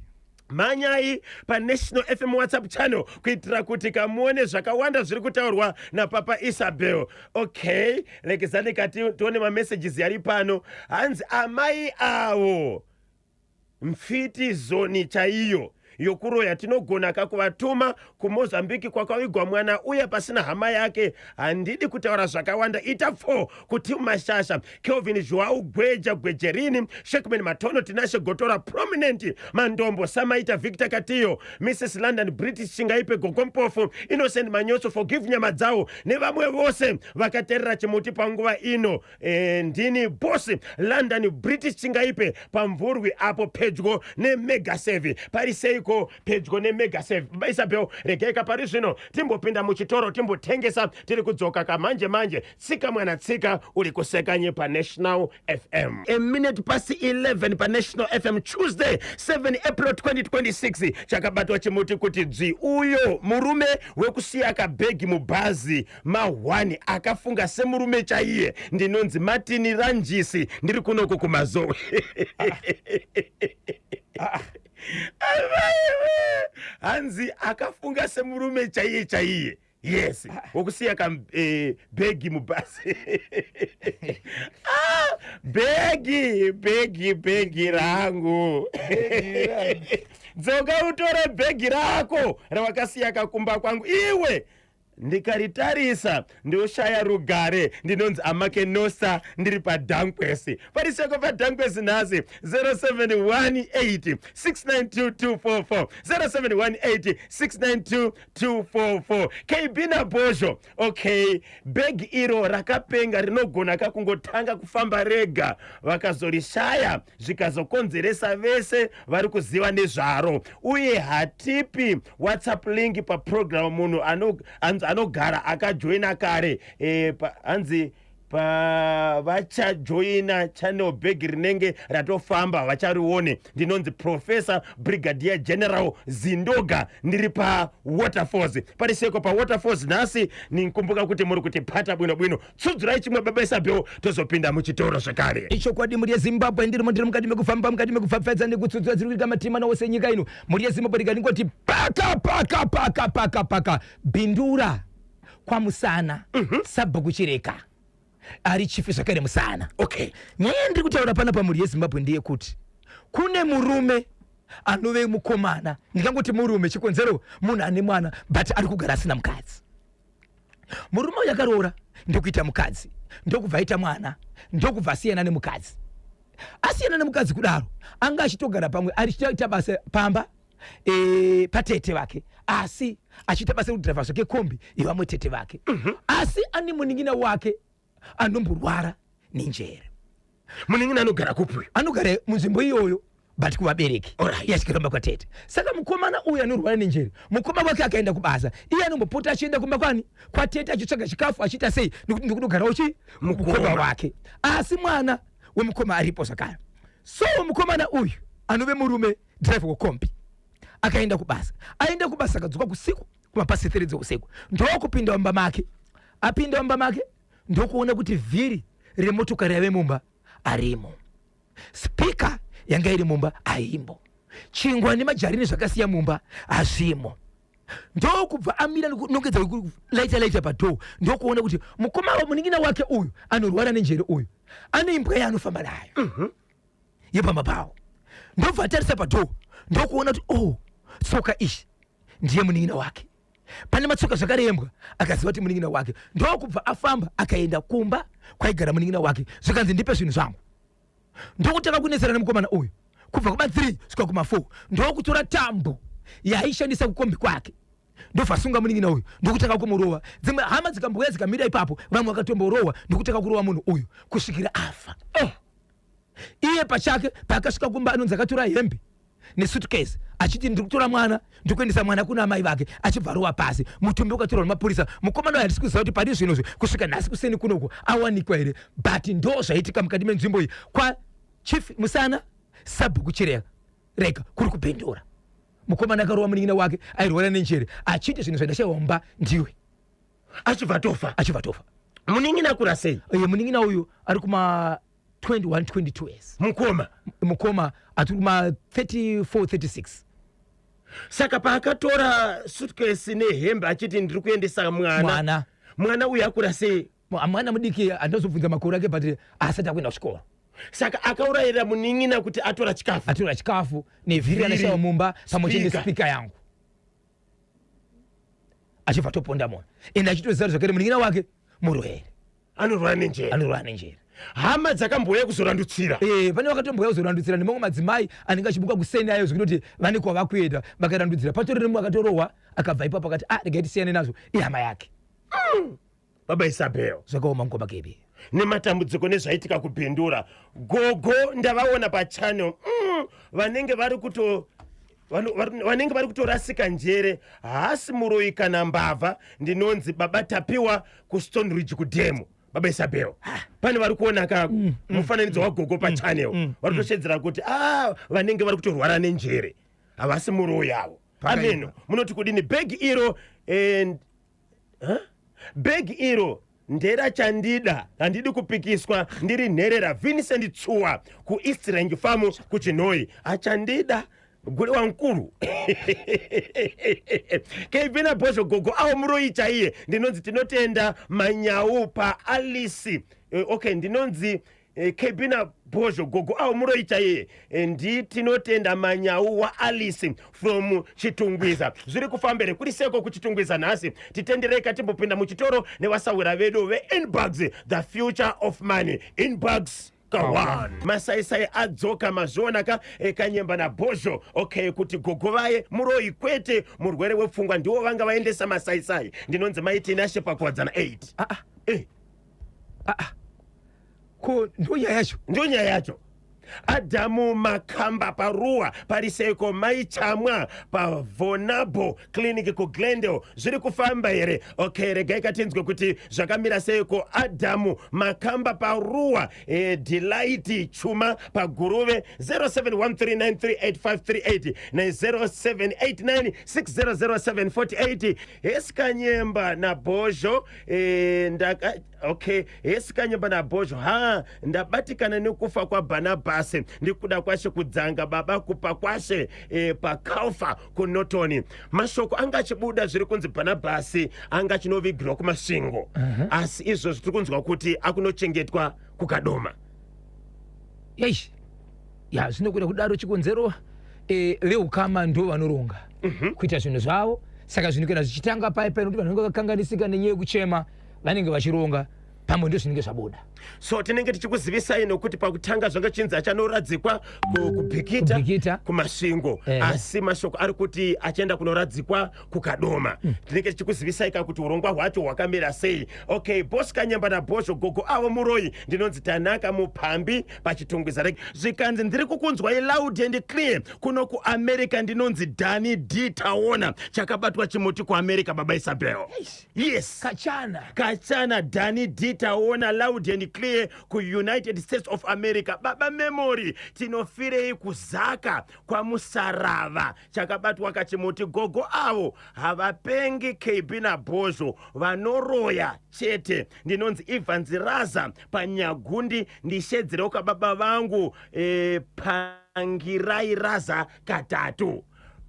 Manyai pa National FM WhatsApp channel kuitira kuti kamuone zvakawanda zviri kutaurwa napapa Isabel. Okay, lekezani kati tuone ma messages yari pano. Hanzi amai awo mfiti zoni chaiyo yokuroya tinogona kakuvatuma kuMozambique kwakawigwa mwana uye pasina hama yake. Handidi kutaura zvakawanda ita 4 kuti mashasha Kelvin Joao Gwejerini Shekman Matono Tinashe Gotora Prominent Mandombo Samaita Victor Katiyo Mrs. London British Chingaipe Gokompofu Innocent Manyoso Forgive nyama dzao nevamwe vose vakaterera chimuti panguva ino. Ndini boss London British Chingaipe pamvurwi apo pedyo ne Mega Save pariseiko pedyo ne Mega Save. Isabel regeka pari zvino timbopinda muchitoro timbotengesa tiri kudzoka kamanje tsika mwana tsika uri kusekanye pa National FM. A minute past 11 pa National FM Tuesday 7 April 2026 chakabatwa chimuti kuti dzwi uyo murume wekusiya kabhegi mubhazi ma1 akafunga semurume chaiye ndinonzi Martin Ranjisi ndiri kunoko kumazowe. Hanzi akafunga semurume chaiye. Yes, wokusiya bhegi mubhazi. Bhegi rangu. Dzoka utore bhegi rako rawakasiya kakumba kwangu iwe. Ndikaritarisa ndoshaya rugare ndinonzi Amake Nosa ndiri pa Dankwesi pariseko pa Dankwesi nasi 0718692244 0718692244 Kbina Bojo. Okay, beg iro rakapenga rinogona kakungotanga kufamba rega vakazorishaya zvikazokonzeresa vese vari kuziva nezvaro uye hatipi WhatsApp link pa program munhu anogara akajoina kare hanzi vachajoina channel bhegi rinenge ratofamba vacharione. Ndinonzi Professor Brigadier General Zindoga ndiri pa Waterfalls pariseko pa Waterfalls nasi ninkumbuka kuti muri kuti pata bwino tsudzurai chimwe baba Isabel tozopinda muchitoro zvakare. Icho kwadi muri yeZimbabwe ndiri mukati mekufamba mukati mekufapfadza nekutsudzura dziri kuita matima nawose nyika ino muri yeZimbabwe rikangoti paka bindura kwa musana sabhuku chireka ari chifi zvakare musana. Okay, nyaya ndiri kutaura pana pamuri yeZimbabwe ndiye kuti kune murume anove mukomana ndikangoti murume chikonzero munhu ane mwana but ari kugara asina mukadzi. Murume uyu akaroora ndokuita mukadzi ndokubva aita mwana ndokubva asiyana nemukadzi. Asiyana nemukadzi kudaro anga achitogara pamwe achiita basa pamba patete vake asi achiita basa kudhiraivha zvake kombi ivamwe tete vake. Asi ane munin'ina wake anomborwara nenjere. Munin'ina anogara kupi? Anogara munzvimbo iyoyo but kuvabereki yachikiramba kwatete. Saka mukomana uyu anorwara nenjere mukoma wake akaenda kubasa iye anombopota achienda kumba kwani kwatete achitsvaga chikafu achiita sei nekuti ndikunogarawo mukoma wake. Asi mwana wemukoma aripo zvakare. So mukomana uyu anove murume dhiraivha wekombi akaenda kubasa. Aenda kubasa akadzoka kusiku kumapasi 3 dzeusiku ndokupinda mumba make. Apinda mumba make ndokuona kuti vhiri remotokari yave mumba arimo. Spika yanga iri mumba aimbo, chingwa nemajarini zvakasiya mumba hazvimo. Ndokubva amira nongedza laita padhoo ndokuona kuti mukoma munin'ina wake uyu anorwara nenjere uyu ane imbwa yaanofamba nayo yepamapawo. Ndobva atarisa padhoo ndokuona kuti tsoka ishi ndiye munin'ina wake. Pane matsoka zvakarembwa akaziva kuti munin'ina wake. Ndokubva afamba akaenda kumba kwaigara munin'ina wake zvikanzi ndipe zvinhu zvangu. Ndokutanga kunesera nemukomana uyu kubva kuma3 kusvika kuma4 ndokutora tambo yaishandisa kukombi kwake ndofasunga munin'ina uyu ndokutanga kumurova. Dzimwe hama dzikambouya dzikamira ipapo vamwe vakatomborova ndokutanga kurova munhu uyu kusvikira afa. Iye pachake paakasvika kumba anonzi akatora hembe nesuitcase achiti ndiri kutora mwana ndikuendesa mwana kuna amai vake achibva rova pasi. Mutumbi ukatorwa nemapurisa. Mukomana handisi kuziva kuti pari zvinozvi kusvika nhasi kuseni kunoko awanikwa here, but ndo zvaitika mukati menzvimbo iyi kwa Chief Musana Sabhuku Chireka kuri kupindura. Mukomana akarova munin'ina wake airwara nenjere achiti zvinhu zvandashaomba ndiwe achibva tofa. Munin'ina akura sei? Munin'ina uyu ari kuma 21-22 years. Mukoma atiri kuma 34-36. Saka paakatora suitcase nehembe achiti ndiri kuendesa mwana uyu akura sei? Mwana mudiki andazobvunza makore ake but asati akuenda kuchikoro. Saka akaurayira munin'ina kuti atora chikafu nevhiri anashaya mumba pamwe chete spika yangu achibva toponda mona ende achitoziva zvakare munin'ina wake murwere anorwara nenjere. Hama dzakambouya kuzorandutsira. Pane vakatombouya kuzorandutsira nemamwe madzimai anenge achibuka kuseni ayo zvekuti vane kwavakuenda vakarandudzira. Patori nemumwe akatorohwa akabva ipapo akati regai tisiyane nazvo ihama yake. Baba Isabel zvakaoma mukoma kebe nematambudziko nezvaitika kupindura gogo ndavaona pachannel vanenge vari kutorasika njere hasi muroyi kana mbavha. Ndinonzi baba tapiwa kuStone Ridge kudhemu. Baba Isabel pane vari kuona mufananidzo wagogo pachannel vari kutoshedzera kuti vanenge vari kutorwara nenjere havasi muroyi yavo. Ameno munoti kudini? Beg iro ndera chandida handidi kupikiswa ndiri nherera Vincent Tsuwa kuEast Range Farm kuChinoi achandida gure wankuru. Kevina Bosho gogo awo muroyi chaiye. Ndinonzi tinotenda Manyau pa Alice. Ndinonzi Kebina Bosho gogo awo muroyi chaiye ndi tinotenda Manyau wa Alice from Chitungwiza. Zviri kufambere kuri seko kuchitungwiza nhasi. Titendereka timbopinda muchitoro nevasawira vedu veInbugs, the future of money. Inbugs kawan. Masaisai adzoka mazvionaka ekanyemba naBosho kuti gogo vaye muroyi kwete murwere wepfungwa ndiwo vanga vaendesa masaisai. Ndinonzi maiti nashe pakuwadzana 8. Ko ndonya yacho. Adamu Makamba paruwa pariseko maichamwa pa Vonabo clinic ku Glendale zviri kufamba here. Regai katinzwe kuti zvakamira seiko. Adamu Makamba paruwa Delight Chuma paguruve 0713938538 ne0789600748. Esikanyemba naBosho esikanyemba naBosho ndabatikana nekufa kwa Barnabas ndikuda kwashe kudzanga baba kupa kwashe paKalfa kuNorton. Mashoko anga achibuda zviri kunzi Barnabas anga achinovigirwa kumasvingo asi izvozvo tiri kunzwa kuti akunochengetwa kukadoma. Zvinokuda kudaro chikonzero veukama ndo vanoronga kuita zvinhu zvavo. Saka zvinokena zvichitanga paipai nokuti vanhu vanenge vakanganisika nenyaya yekuchema vanenge vachironga pamwe ndo zvinenge zvabuda. So tinenge tichikuzivisai nokuti pakutanga zvanga chinzi achanoradzikwa kubhikita kumasvingo asi mashoko ari kuti achaenda kunoradzikwa kukadoma. Tinenge tichikuzivisai kuti urongwa hwacho hwakamira sei. Bosi Kanyemba naBosho gogo avo muroyi. Ndinonzi tanaka mupambi pachitungwiza. Zvikanzi ndiri kukunzwai loud and clear kuno kuAmerica. Ndinonzi Danny D Taona chakabatwa chimuti kuAmerica. Baba Isabel. Yes, kachana Danny D Taona loud and clear ku United States of America. Baba memory tinofirei kuzaka kwa musarava chakabatwa kachimuti. Gogo avo havapengi KB naBosho vanoroya chete. Ndinonzi Ivan Ziraza panyagundi ndishedzereka baba vangu Pangirairaza katatu.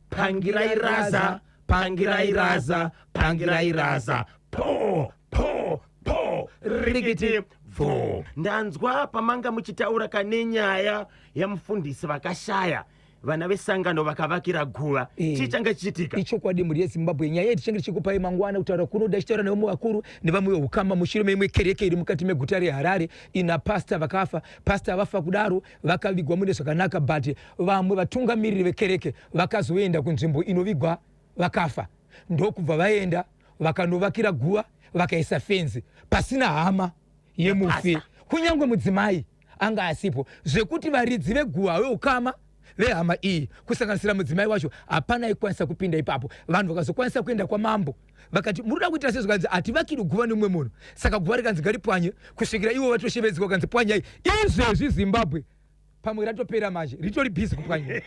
Pangirairaza, pangirairaza, pangirairaza. Po, po, po. Rikiti vo. Ndanzwa pamanga muchitaura kane nyaya ya mufundisi vakashaya. Vana vesangano vakavakira guva chichanga chichitika icho kwadi muri yeZimbabwe nyaya yedu chenge chikupa imangwana utaura kuno dashitaura nevamwe vakuru nevamwe ukama mushiro imwe kereke iri mukati meguta reHarare ina pastor vakafa pastor vafa kudaro vakavigwa mune zvakanaka but vamwe vatungamiriri vekereke vakazoenda kunzvimbo inovigwa vakafa ndokubva vaenda vakanovakira guva vakaisa fenzi pasina hama yemufi kunyangwe mudzimai anga asipo zvekuti varidzi veguva veukama vehama iyi kusanganisira mudzimai wacho hapana aikwanisa kupinda ipapo vanhu vakazokwanisa kuenda kwamambo vakati muruda kuita sezvo hativakiri guva nemumwe munhu saka guva rikanzi garipwanye kusvikira ivo vatoshevedziwa vakanzi pwanyai izvezvi Zimbabwe pamwe ratopera manje ritori bhizi kupwanya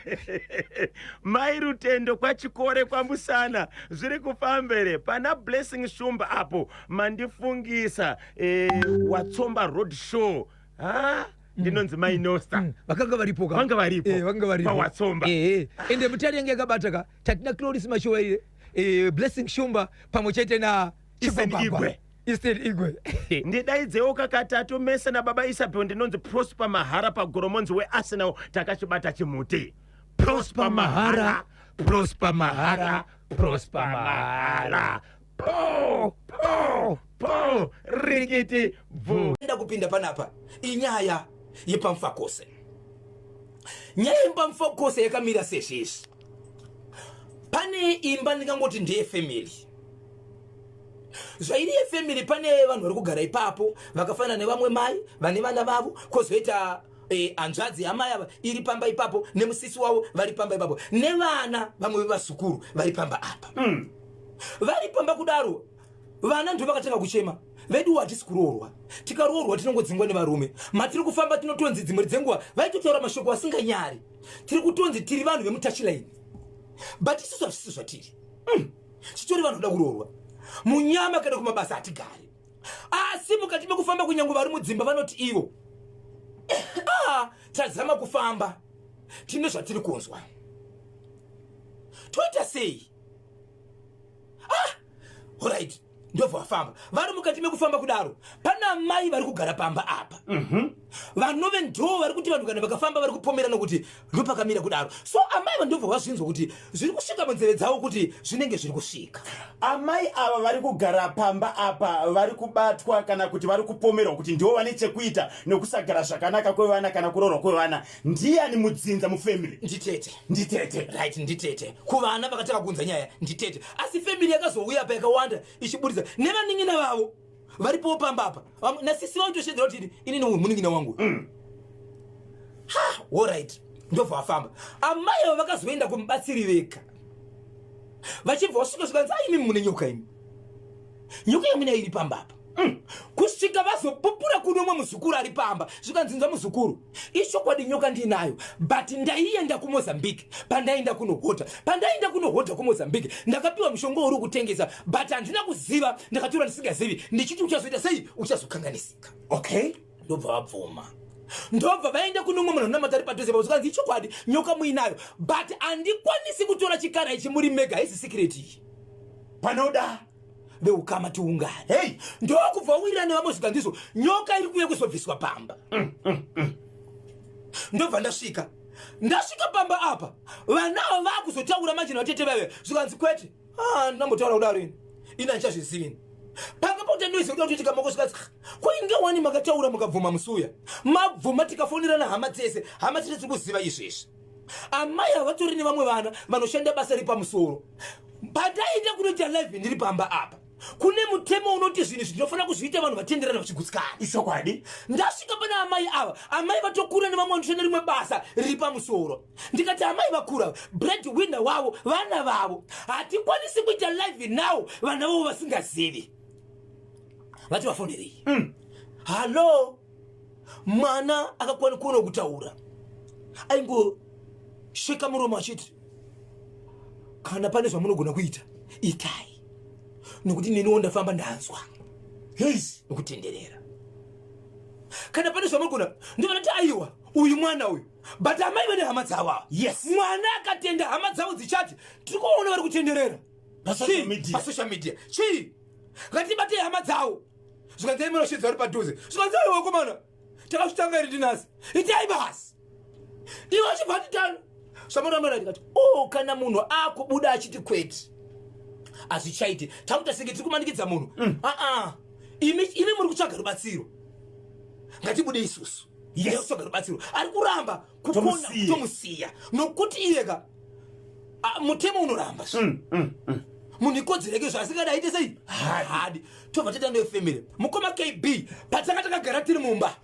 mai Rutendo kwachikore kwamusana zviri kufambere pana Blessing Shumba apo mandifungisa Watsomba Road Show ndinonzi mai Nosta vakanga varipo paWatsomba ende mutari yange yakabataka tatina Cloris Mashowaire Blessing Shumba pamwe chete na Eastern Igwe ndidaidzewo kakatatu mese nababa Isabel ndinonzi Prosper Mahara pagoromonzi weArsenal takachibata chimuti Prosper Mahara Prosper Mahara Prosper Mahara po po po rikiti vu enda kupinda panapa inyaya yepamfakose nyaya yepamfakose yakamira sezvizvi pane imba ndingangoti ndeye family zvairi yefamily pane vanhu vari kugara ipapo vakafanana nevamwe mai vane vana vavo kwozoita hanzvadzi yamai ava iri pamba ipapo nemusisi wavo vari pamba ipapo nevana vamwe vevazukuru vari pamba apa vari pamba kudaro vana ndo vakatanga kuchema vedu hatisi kuroorwa tikaroorwa tinongodzingwa nevarume matiri kufamba tinotonzi dzimwe dzenguva vaitotaura mashoko asinganyari tiri kutonzi tiri vanhu vemutachilaini but isusu hazvisi zvatiri titori vanhu voda kuroorwa munyama kana kumabasa hatigari asi mukati mekufamba kunyange vari mudzimba vanoti ivo tazama kufamba tine zvatiri kunzwa toita sei alright ndobva vafamba vari mukati mekufamba kudaro pana mai vari kugara pamba apa vanove ndo vari kuti vanhu kana vakafamba vari kupomerana kuti ndopakamira kudaro so amai vandobva vazvinzwa kuti zviri kusvika munzeve dzavo kuti zvinenge zviri kusvika amai ava vari kugara pamba apa vari kubatwa kana kuti vari kupomerwa kuti ndivo vane chekuita nekusagara zvakanaka kwevana kana kuroorwa kwevana ndiani mudzinza mufamily nditete right nditete kuvana vakataka kunza nyaya nditete asi family yakazouya apa yakawanda ichiburitsa nevaning'ina vavo varipo pamba apa nasisi vanotoshedzera kuti inini muning'ina wangu alright ndobva vafamba amai avo vakazoenda kumubatsiri veka vachibva vasvika zvikanzi aimi mune nyoka imi nyoka yamuna iri pamba apa kusvika vazopupura kuno umwe muzukuru ari pamba zvikanzinzwa muzukuru ishokwadi nyoka ndinayo but ndaienda kumozambique pandaenda kunohota kumozambique ndakapiwa mushonga uri kutengesa but handina kuziva ndakatora ndisingazivi ndichiti uchazoita sei uchazokanganisika okay ndobva vabvuma ndobva vaenda kuno umwe munhu namatari padhuze pavo zvikanzi ichokwadi nyoka muinayo but handikwanisi kutora chikara ichi muri mega haisi secret iyi panoda veukama tiungane hey ndokubva wirirana vamwe zvikanzizvo nyoka iri kuuya kuzobviswa pamba ndobva ndasvika pamba apa vanavo vakuzotaura manje navatete vave zvikanzi kwete ndinambotaura kudaro ini ina ndichazvizivini panga pautanoisa kuda kuti tikamako zvikanzi kuinge wani makataura mukabvuma musuya mabvuma tikafonirana hama dzese hama dzese dzikuziva izvezvi amai havatori nevamwe vana vanoshanda basa ripamusoro padaita kunoita live ndiri pamba apa kune mutemo unoti zvinhu zvinofanira kuzviita vanhu vatenderana vachigutsikana ichokwadi ndasvika pana amai ava amai vatokura nevamwe vanoshanda rimwe basa riri pamusoro ndikati amai vakura bread winner wavo vana vavo hatikwanisi kuita live now vana vavo vasingazivi vati vafonerei halo mwana akakwana kuona kutaura aingosheka muromo achiti kana pane zvamunogona kuita itai nokuti neniwo ndafamba ndanzwa nekutenderera kana pane zvamunogona ndovanati aiwa uyu mwana uyu but amai vane hama dzavo. Yes. Mwana akatenda hama dzavo dzichati tirikuona vari kutenderera Pasocial media. pasocial media chii ngatibate hama dzavo zvikanzai munoshedza vari padhuze zvikanzai wakomana takasvitanga iri tinasi itai basi ivo achibva titano zvamuramara tikati kana munhu akubuda achiti kweti hazvichaiti takuta senge tiri kumanikidza munhu imi muri kutsvaga rubatsiro ngatibude isusu kutsvaga rubatsiro ari kuramba kukona kutomusiya nokuti iyeka mutemo unoramba munhu ikodzero yake zvaasingadaite sei hadi tobva tatandofemere mukoma KB patanga takagara tiri mumba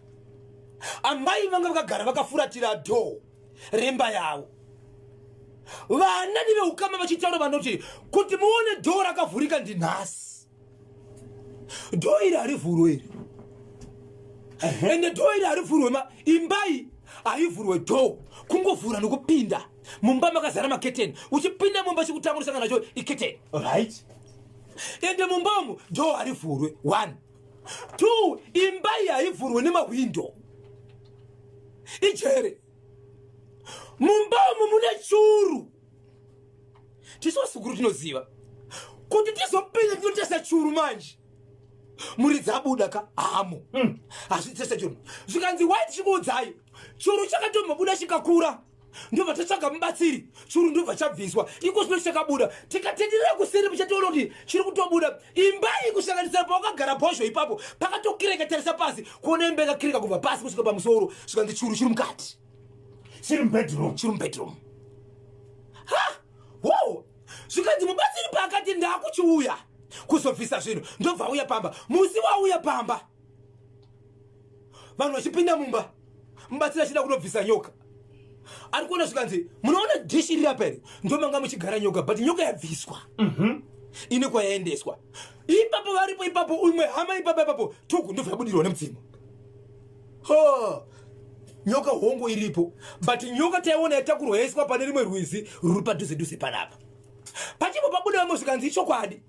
amai vanga vakagara vakafuratira dhoo remba yavo vana neveukama vachitaura vanoti kuti muone dhoo rakavhurika ndinhasi dhoo iri harivhurwe iri ende dhoo iri harivhurwe imbai haivhurwe dhoo kungovhura nokupinda mumba makazara maketeni uchipinda mumba chikutanga unosangana nacho iketeni Right. ende mumbamu dhoo harivhurwe 1 2 imbai haivhurwe nemawindo ijere mumbamu mune churu tisosukuru tinoziva kuti tizopinda tinotesa churu manje muri dzabuda ka hamo hazvitesa churu zvikanzi white chikuudzai churu chakatombobuda chikakura ndobva tatsvaga mubatsiri churu ndobva chabviswa iko zvino chakabuda tikatenderera kuseri muchatoona kuti chiri kutobuda imbai kusanganisira pawakagara bhozho ipapo pakatokireka tarisa pasi kuona imba yakakirika kubva pasi kusvika pamusoro zvikanzi churu chiri mukati Chiri bedroom. Wow, zvikanzi mubatsiri paakati ndakuchiuya kuzobvisa zvinhu ndobva auya pamba musi wauya pamba vanhu vachipinda mumba mubatsiri achida kunobvisa nyoka ari kuona zvikanzi munoona dhishi riri apa here ndomanga muchigara nyoka but nyoka yabviswa ine kwayaendeswa ipapo varipo ipapo umwe hama ipapo tugu ndobva yabudirwa nemutsimo nyoka hongo iripo but nyoka taiona yatakurwa yaiswa pane rimwe rwizi ruri padhuze panapa pachipo pabuda vamwe zvikanzi ichokwadi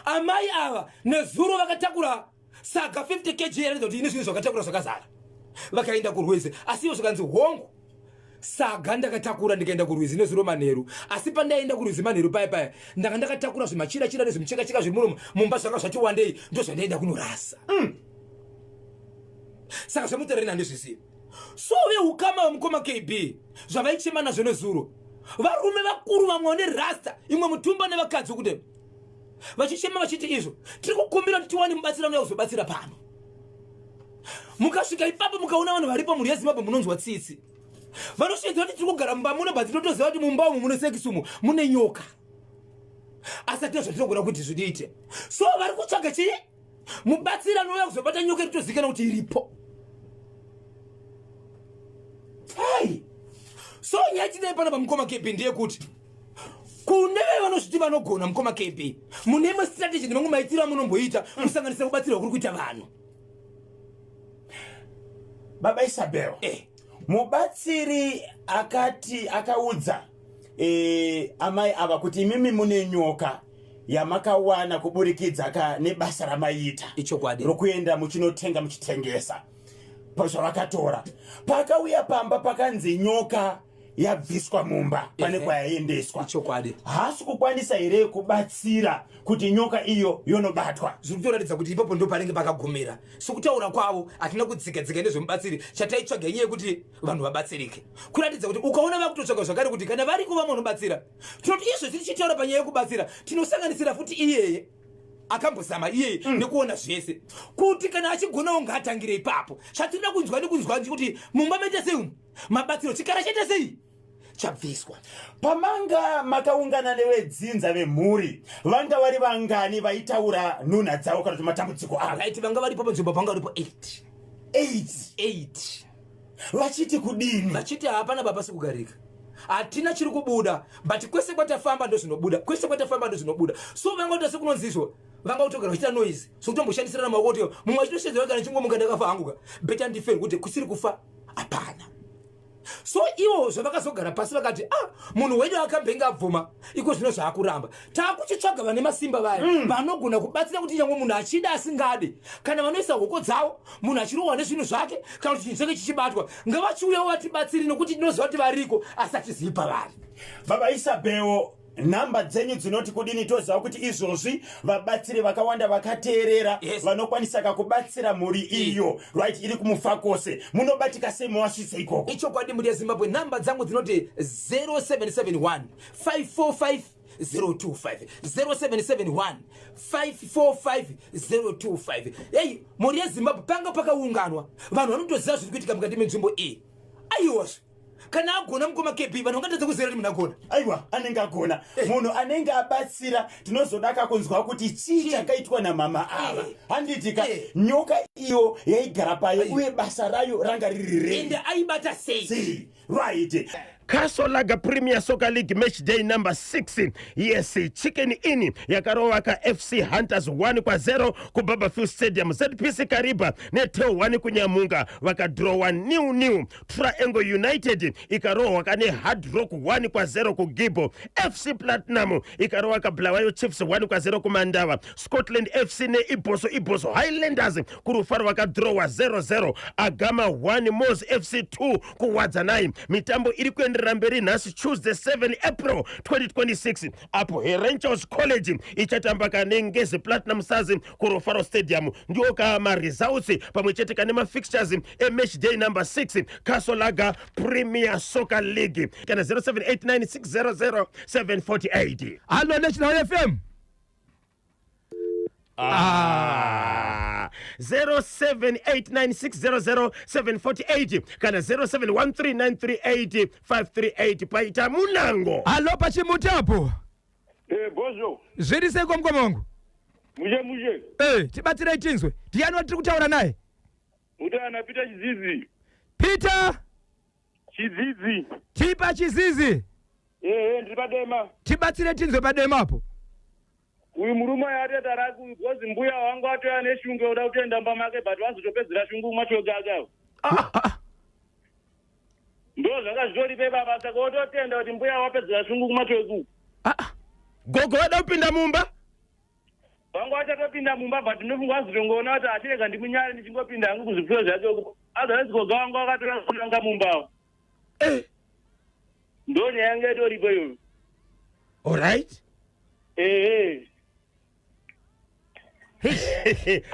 amai ava nezuro vakatakura saga 50 kg yaratidza kuti ine zvinhu zvakatakura zvakazara vakaenda kurwizi asi ivo zvikanzi hongo saga ndakatakura ndikaenda kurwizi nezuro manheru asi pandaenda kurwizi manheru paya ndanga ndakatakura zvimachira nezvimuchekacheka zviri muno mumba zvanga zvati wandei ndo zvandaenda kunorasa saka zvamutarina ndezvisiva so veukama vamukoma KB zvavaichema nazvo nezuro varume vakuru vamwe vane rasta imwe mutumba nevakadzi kuti vachichema vachiti izvo tiri kukumbira kuti tiwane mubatsira unoya kuzobatsira pano mukasvika ipapo mukaona vanhu varipo mhuri yezimbabwe munonzwa tsitsi vanoshedza kuti tiri kugara mumba muno but tinotoziva kuti mumba umu mune sekisumu mune nyoka asi atina zvatinogona kuti zvidiite so vari kutsvaga chii mubatsira anouya kuzobata nyoka iritozivikana kuti iripo. So nyaya chidai pana pamukoma KB ndeyekuti kune vanozviti vanogona mukoma KB mune strategy nemangu maitiro amunomboita kusanganisira kubatsirwa kuri kuita vanhu. Baba Isabel, mubatsiri akaudza amai ava kuti imimi mune nyoka yamakawana kuburikidza nebasa ramaita ichokwadi rokuenda muchinotenga muchitengesa pazvavakatora pakauya pamba pakanzi nyoka yabviswa mumba pane kwayaendeswa ichokwadi hasi kukwanisa here kubatsira kuti nyoka iyo yonobatwa zviri kutoratidza kuti ipapo ndo panenge pakagumira sokutaura kwavo hatina kudzika nezvemubatsiri chataitsvaga nyaya yekuti vanhu vabatsirike kuratidza kuti ukaona vakutotsvaga zvakare kuti kana vari kuva munobatsira tinoti izvo tichitaura panyaya yekubatsira tinosanganisira futi iyeye akambozama iyeye nekuona zvese kuti kana achigonawo ngaatangire ipapo chatinoda kunzwa nekunzwa kuti mumba maita sei mabatsiro chikara chaita sei chabviswa. Pamanga makaungana nevedzinza vemhuri vanga vari vangani vaitaura nhunha dzavo kana kuti matambudziko avo? Right, vanga varipo panzvimbo panga varipo 8 vachiti kudini? vachiti hapana baba sikugarika hatina chiri kubuda but kwese kwatafamba ndo zvinobuda so vanga kuti sekunonzizvo vanga kutogara vachita noise sokutomboshandisirana maoko kuti mumwe achitoshedzera kana chingwa mukanda kafa hanguka beta ndife kuti kusiri kufa hapana so iwozvo vakazogara pasi vakati munhu wedu akabvenga abvuma iko zvino zvaakuramba taakuchitsvaga vane masimba vaya vanogona kubatsira kuti nyangwe munhu achida asingade kana vanoisa hoko dzavo munhu achirohwa nezvinhu zvake kana kuti chinhu chake chichibatwa ngavachiuyawo vatibatsiri nokuti tinoziva kuti variko asi atizivi pavari. Baba Isabel, namba dzenyu dzinoti kudini toziva kuti izvozvi vabatsiri vakawanda vakateerera vanokwanisa kakubatsira mhuri iyo right iri kumufa kwose munobatika sei mawasvitsa ikoko? Ichokwadi mhuri yeZimbabwe, namba dzangu dzinoti 0771 545 025 0771 545 025. Hey, mhuri yeZimbabwe, panga pakaunganwa vanhu vanotoziva zviri kuitika mukati menzvimbo iyi. Aiwazvo kana agona mukoma kepi vanhu vangatadza kuziva kuti munhu agona. Aiwa, anenge agona munhu anenge abatsira. Tinozodaka kunzwa kuti chii chakaitwa namama ava. Handitika nyoka iyo yaigara payo uye basa rayo ranga riri rei ende aibata sei. Right. Castle Lager Premier Soccer League match day number 6. Yes, Chicken Inn yakarovaka FC Hunters 1-0 kuBabafield Stadium. ZPC Kariba neteo 1 kunyamunga vakadraw 1-0. Triangle United ikarovaka neHard Rock 1-0 kuGibo. FC Platinum ikarovaka Bulawayo Chiefs 1-0 kuMandava. Scotland FC neIboso Highlanders kurufaro vakadraw 0-0. Agama 1, Mos FC 2 kuWadzanai. Mitambo iri kuenderera mberi nhasi Tuesday 7 April 2026 apo Herenchos College ichatambaka neNgezi Platinum Stars kuRofaro Stadium. Ndio kama results pamwechete kana mafixtures match day number 6 Castle Lager Premier Soccer League kana 0789600748. Hello National FM. 0789600748 kana 0713938538 paita munango. Hello pachimutapo. Bozo. Zviri seko mkomongo. Muje. Tibatsire chinzwe. Ndiani watiri kutaura naye? Mutana Peter Chizizi. Peter Chizizi. Tipa Chizizi. Ndiri padema. Tibatsire chinzwe padema apo. Uyu murume yateta raku gozi mbuya wangu atoya neshungu yoda kutenda mba make but wazotopedzera shungu mwachogaga. Ndo zvakazvori baba saka ototenda kuti mbuya wapedzera shungu kumatoku. Gogo wada kupinda mumba? Wangu achatopinda mumba but ndinofunga wazotongona kuti achireka ndimunyari ndichingopinda hangu kuzvipfuyo zvake uko. Azarezi gogo wangu akatora kunanga mumba. Ndo nyaya yangu itoripo iyo. All right.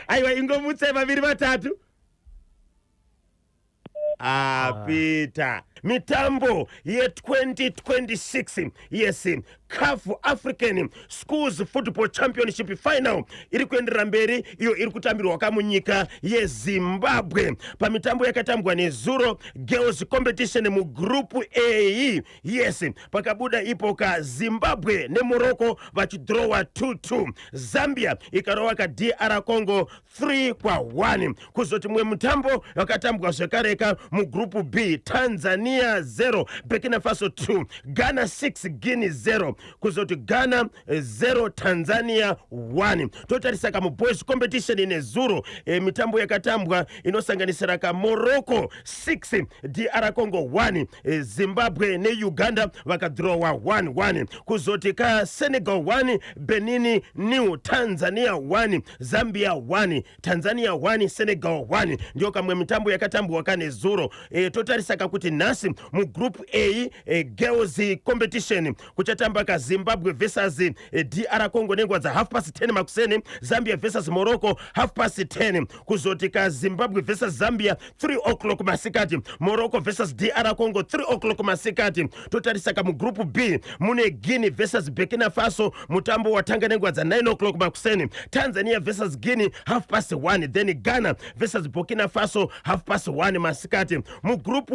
Aiwa ingomutse vaviri vatatu. Peter. Mitambo ye 2026 yes CAF African Schools Football Championship Final iri kuenderera mberi iyo iri kutambirwa kamunyika yeZimbabwe. Pamitambo yakatambwa nezuro Girls Competition mu Group A. Yes, pakabuda ipo ka Zimbabwe neMorocco vachidrawa 2-2. Zambia ikarowa ka DR Congo 3-1. Kuzoti mwe mutambo yakatambwa zvekareka mu Group B Tanzania 0, Burkina Faso 2, Ghana 6, Guinea 0. Kuzoti Ghana 0, Tanzania 1. Totarisaka mu boys competition ine zuro mitambo yakatambwa inosanganisira ka Morocco 6, DR Congo 1, Zimbabwe ne Uganda vakadrawa 1-1. Kuzoti ka Senegal 1, Benin 0, Tanzania 1, Zambia 1, Tanzania 1, Senegal 1. Ndio kamwe mitambo yakatambwa kane zuro. Totarisaka kuti nasi mu Group A Girls Competition kuchatamba ka Zimbabwe versus DR Congo nengwa za 10:30 makuseni. Zambia versus Morocco 10:30. Kuzoti ka Zimbabwe versus Zambia 3 o'clock masikati. Morocco versus DR Congo 3 o'clock masikati. Totarisaka mu Group B mune Guinea versus Burkina Faso mutambo watanga nengwa za 9 o'clock makuseni. Tanzania versus Guinea 1:30. Then Ghana versus Burkina Faso 1:30 masikati. Mu Group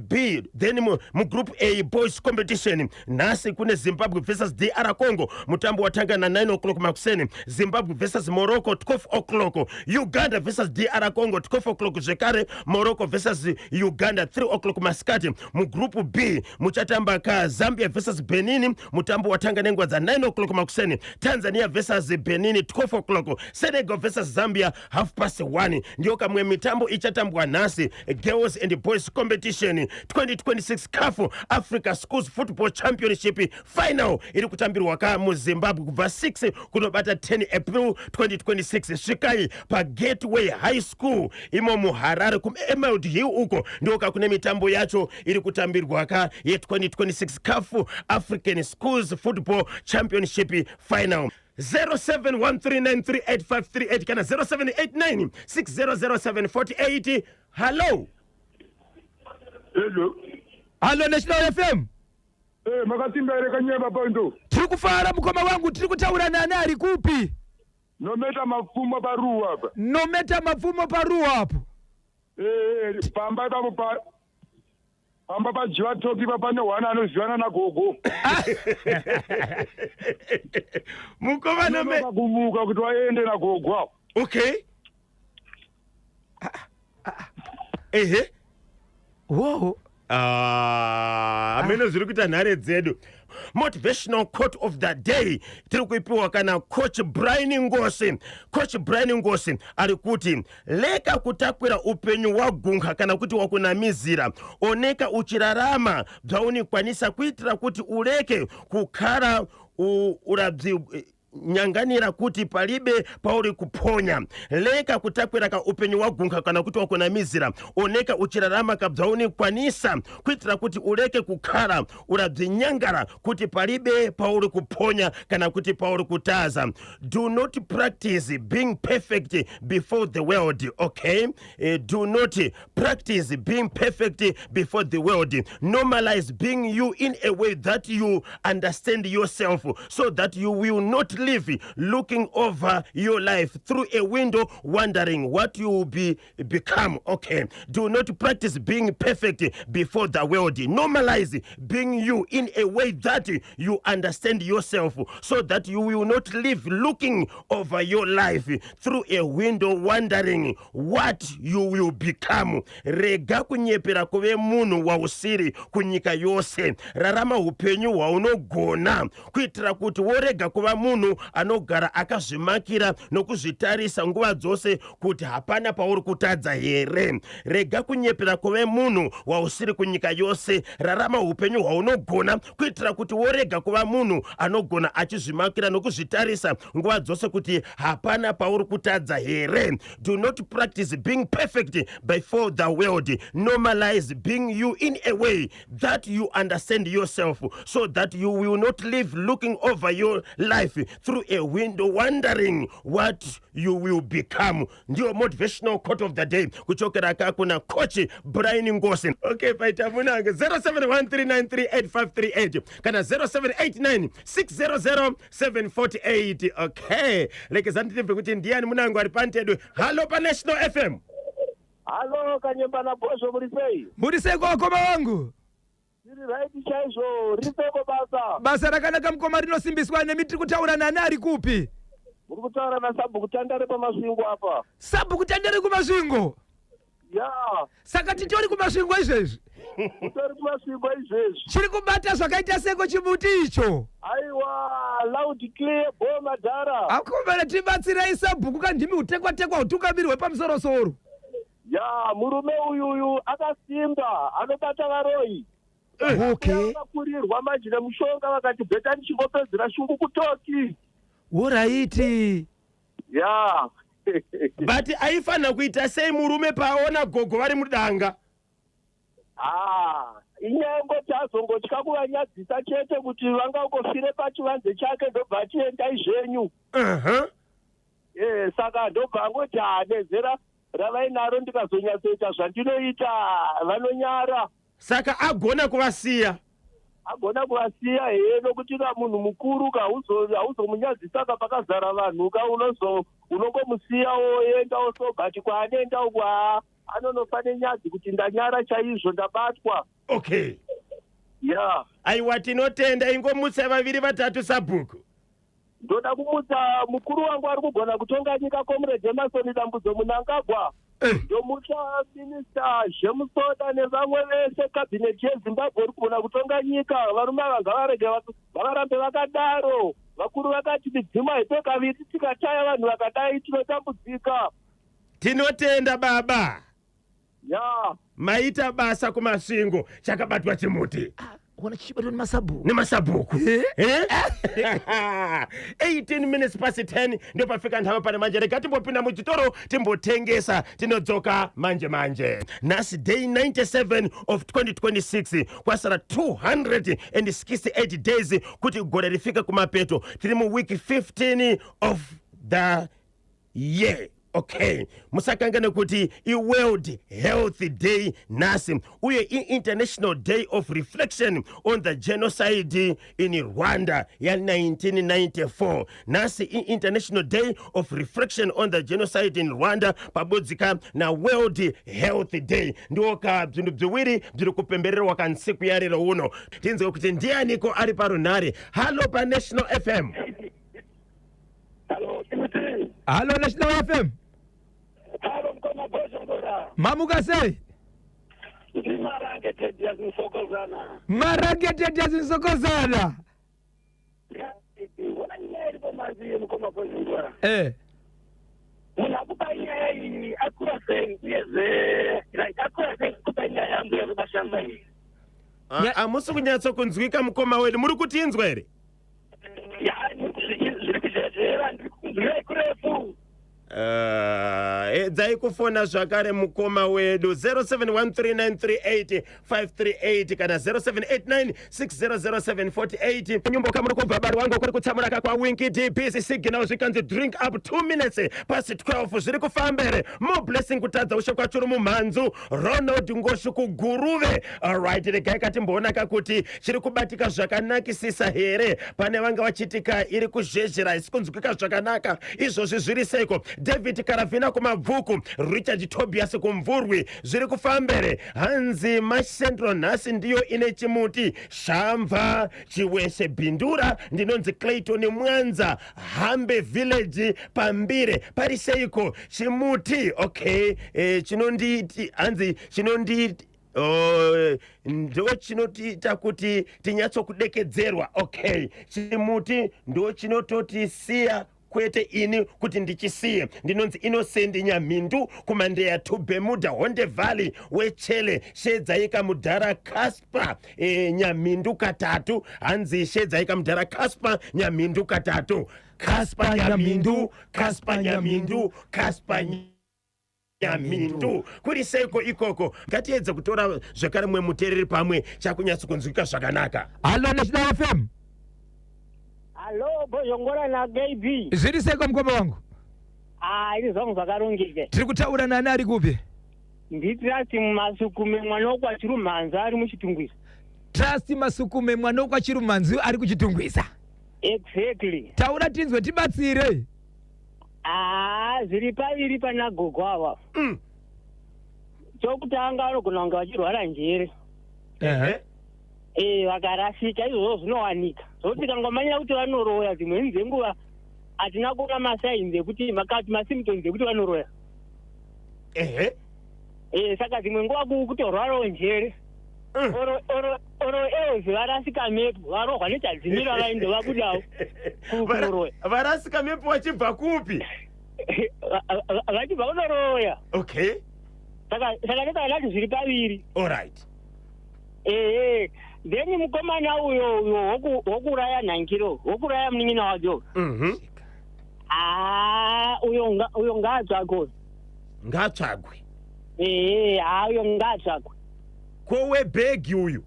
B then mu Group A boys competition nasi kune Zimbabwe versus DR Congo mutambo watanga na 9 o'clock makuseni. Zimbabwe versus Morocco 12 o'clock. Uganda versus DR Congo 12 o'clock zvekare. Morocco versus Uganda 3 o'clock masikati. Mu Group B muchatamba ka Zambia versus Benin mutambo watanga nengwa za 9 o'clock makuseni. Tanzania versus Benin 12 o'clock. Senegal versus Zambia 1:30. Ndio kamwe mitambo ichatambwa nasi girls and boys competition 2026 CAF Africa Schools Football Championship final iri kutambirwa ka mu Zimbabwe kubva 6 kunobata 10 April 2026. Svikai pa Gateway High School imo mu Harare Emerald Hill uko ndoka kune mitambo yacho iri kutambirwa ka ye 2026 CAF African Schools Football Championship final. 0713938538 kana 0789600748. Hello. Hello. Hello National FM. Makatimba ere kanyeba pondo. Tiri kufara mukoma wangu, tiri kutaura nani ari kupi? Nometa mapfumo paruwa hapa. Nometa mapfumo paruwa hapo. Pamba papo pa. Pamba pa jiwa toki pa pane wana anoziwana na gogo. Mukoma nome kumuka kuti waende na gogo. Okay. Ehe. Wow. Ameno ziri kuita nhare dzedu. Motivational quote of the day tiri kuipiwa kana coach Brian Ngosi. Coach Brian Ngosi ari kuti leka kutakwira upenyu wagunga kana kuti wakunamizira, oneka uchirarama bvaunikwanisa kuitira kuti ureke kukara urabzi nyanganira kuti palibe pauri kuponya. Leka kutakwira ka upenyu wagunga kana kuti wakunamizira, oneka uchirarama kabzauni kwanisa kuitira kuti ureke kukara urabzinyangara kuti palibe pauri kuponya kana kuti pauri kutaza. Do not practice being perfect before the world, okay? Do not practice being perfect before the world. Normalize being you in a way that you understand yourself, so that you will not live looking over your life through a window wondering what you will become, okay? Do not practice being perfect before the world. Normalize being you in a way that you understand yourself, so that you will not live looking over your life through a window wondering what you will become. Rega kunyepera kuve munhu wausiri kunyika yose. Rarama upenyu waunogona kuitira kuti worega kuva munhu anogara akazvimakira nokuzvitarisa nguva dzose kuti hapana pauri kutadza here. Rega kunyepera kuve munhu wausiri kunyika yose. Rarama upenyu hwaunogona kuitira kuti worega kuva munhu anogona achizvimakira nokuzvitarisa nguva dzose kuti hapana pauri kutadza here. Do not practice being perfect before the world. Normalize being you in a way that you understand yourself, so that you will not live looking over your life through a window wondering what you will become. Ndio motivational quote of the day kuchokera kakuna coach Brian Ngosi. Okay, paita munanga 0713938538 kana 0789600748. Okay, like zantipe kuti ndiani munangu ari pantedu. Hello pa National FM. Hello kanyemba na boso murisei. Murisei kwa koma wangu. Siri right chaizo riseko basa. Basa rakanaka mukoma rinosimbiswa nemitiri kutaura nani ari kupi? Muri kutaura na Sabu Kutandare pa masvingo hapa. Sabu Kutandare kumasvingo? Ya. Saka titori kumasvingo izvezvi. Titori kumasvingo izvezvi. Chiri kubata zvakaita seko chimuti icho. Aiwa, loud clear boma dara. Akomana tibatsirai Sabhuku kandimi utekwa utungamirwe pamusoro-soro. Ya, murume uyu akasimba anobata varoi. Okay. Akakurirwa majina mushonga vakati bhetani chingopedzera shungu kutoki. Alright. Ya. But aifana kuita sei murume paona gogo vari mudanga. Inyango chazongotya kuvanyadzisa chete kuti vangangofire pachivanze chake ndobva achiendai zvenyu. Saka ndobva angoti nezera ravainaro ndikazonyatsoita zvandinoita vanonyara. Saka agona kuvasiya. Agona kuvasiya nokuti munhu mukuru hauzomunyadzisa pakazara vanhu unongomusiya oenda osobhati kwaanoenda uku anonofa nenyadzi kuti ndanyara chaizvo ndabatwa. Okay. Ya. Aiwa tinotenda ingomutsa vaviri vatatu Sabhuku. Ndoda kumutsa mukuru wangu ari kugona kutonga nyika Comrade Emerson Dambudzo Mnangagwa. Ndomutsa Minister Jemusoda nevamwe vese cabinet yeZimbabwe uri kugona kutonga nyika. Varume varege varambe vakadaro. Vakuru vakati tidzima ito kaviri tikataya vanhu vakadai tinotambudzika. Tinotenda baba. ya maita basa kumasvingo chakabatwa chimuti Wana chichibatwa ni masabuku. nemasabhuku 18 minutes past 10 ndio pafika nthawi pane manje rega timbopinda muchitoro timbotengesa tinodzoka manje nasi day 97 of 2026 kwasara 268 days kuti gore rifike kumapeto tiri mu week 15 of the year. Okay, musakangane kuti i-World Health Day nasi uye i-International Day of Reflection on the Genocide in Rwanda ya 1994 nasi i-International Day of Reflection on the Genocide in Rwanda pabodzika na World Health Day ndioka bzinhu bziwiri bziri kupembererwa ka ntsiku ya lero uno tinzwe kuti ndianiko ari parunhare. Halo pa National FM. Halo National FM. Mamuka sei? Marangete ya zinsokozana. Amusi kunyatso kunzwika mukoma wedu muri kutinzwa ere? Dzai kufona zvakare mukoma wedu 0713938538 kana 0789600748 nyumba kamuri kubva bari wangu kuri kutsamuraka kwa Winky DBC signal zvikanzi drink up 2 minutes past 12 zviri kufambere mo blessing kutadza ushe kwachuru mumhanzu Ronald Ngoshu kuguruve. Alright, regai katimboonaka kuti chiri kubatika zvakanakisisa here pane vanga vachitika iri kuzhezhera isikunzwika zvakanaka izvozvi zviri seiko. David Karavina kumabvuku, Richard Tobias kumvurwi zviri kufambere hanzi Central nhasi ndiyo ine chimuti Shamva Chiwese Bindura ndinonzi Clayton Mwanza Hambe Village Pambire pariseiko chimuti. Okay, chinonditi hanzi chinonditi ndo chinotiita kuti tinyatsokudekedzerwa. Okay, chimuti ndo chinototisiya kwete ini kuti ndichisiye. Ndinonzi Innocent Nyamindu kumandeya to Bermuda Honde Valley wechele shedzaika mudhara Casper Nyamindu katatu hanzi shedzaika mudhara Casper Nyamindu katatu Casper Nyamindu Casper Nyamindu Casper Nyamindu kuri seiko ikoko ngatiedze kutora zvakare mwe mutereri pamwe chakunyatsa kunzwika zvakanaka. Halo National FM. halo Bozongora na Gaby. Zviri seiko mukoma wangu? Ini zvangu zvakarongeka. Tiri kutaura nani ari kupi? Nditrasti Masukume mwana wokwaChirumhanzi ari muchitungwisa. Trust Masukume mwana wokwaChirumhanzi ari kuchitungwisa. Exactly. Taura tinzwe tibatsire. Zviri paviri pana gogo ava. Chokutanga vanogona kunge vachirwara njere. Vakarasika izvozvo zvinowanika. Zvokuti kangomanyira kuti vanoroya dzimweni dzenguva hatina kuona masainzi ekuti makati masymptoms ekuti vanoroya. Saka dzimwe nguva kutorwarawo njere. Oro eozi varasika mepo varohwa nechadzimira vaende vabudawo kunoroya. Varasika mepo vachibva kupi? Vachibva kunoroya. Okay. Saka ndakati zviri paviri. Alright. Then mukomana uyo wokuraya Nankiro, wokuraya munin'ina wacho. Uyo ngaatsvakwe. Ngaatsvakwe. Uyo ngaatsvakwe. Kowe bhegi uyu?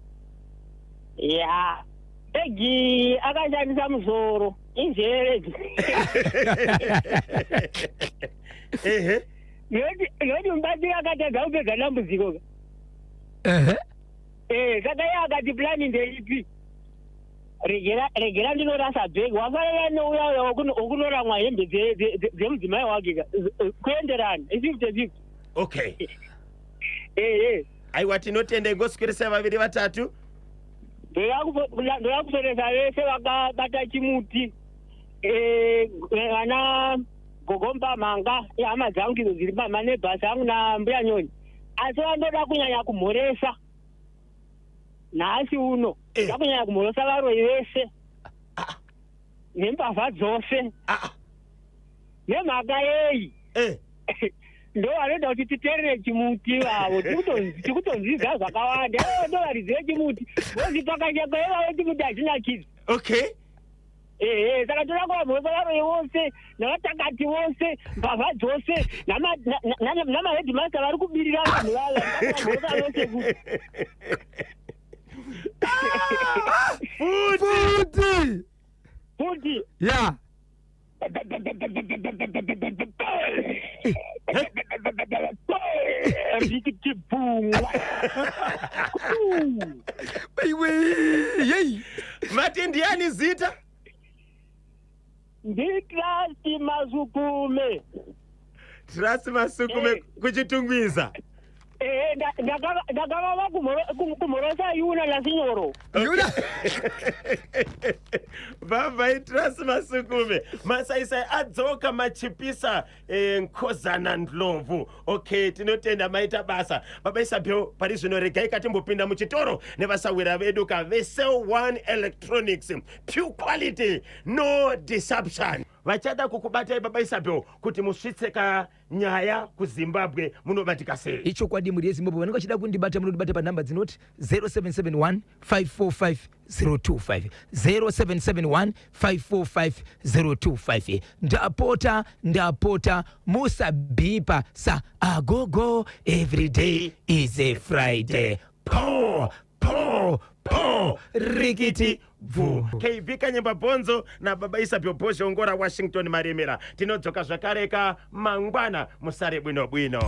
Bhegi akashandisa musoro, injere. Noti mubatsiri akatadza kupedza dambudziko. Saka iye akati plani ndeipi? Regera ndinorasa bhegi, wafanana nouya wokunoramwa hembe dzemudzimai wake kuenderana, 50-50. Okay. Aiwa tinotenda ingoswirisa vaviri vatatu. Ndoda kusoresa vese vakabata chimuti. Vana Gogomba Manga, hama dzangu idzo dziri manebhasi angu nambuya Nyoni. Asi vandoda kunyanya kumhoresa. Nhasi uno. Ndoda kunyanya kumhoresa varoyi vese. Nembavha dzose. Nemhaka yeyi. ndo anoda kuti titerere chimuti vavo tikutonziza zvakawanda ndovarizive chimuti vozi pakanyakwaevavo chimuti hazvina kids. Okay. Saka toda kuvabvunza varoyi vose navatakati vose mbavha dzose namahedimasta vari kubirira vanhu vava vose futi ya ndikitibhumwa iwe yei mati ndiani zita nditrasti masukume. Trasti Masukume kuchitungwiza. Ndakavava kumhorosa yuna nasinyoro. Yuna Baba Trasti Masukume masaisai adzoka machipisa nkozana ndlovu. Okay, tinotenda maita basa. Baba Isabel pari zvino regai katimbopinda muchitoro nevasawira vedu Vesel One Electronics. Pure quality, no deception. Vachada kukubatai Baba Isabel kuti musvitseka nyaya kuZimbabwe munobatika sei. icho kwadi muri yeZimbabwe vanenge vachida kundibata munondibata panhamba dzinoti 0771 545 025 0771 545 025. Ndapota musabhipa sa agogo, every day is a Friday. Po rikiti vu. KB Kanyemba Bonzo na Baba Isabel Bozhongora Washington Maremera. Tinodzoka zvakareka mangwana musare bwino bwino.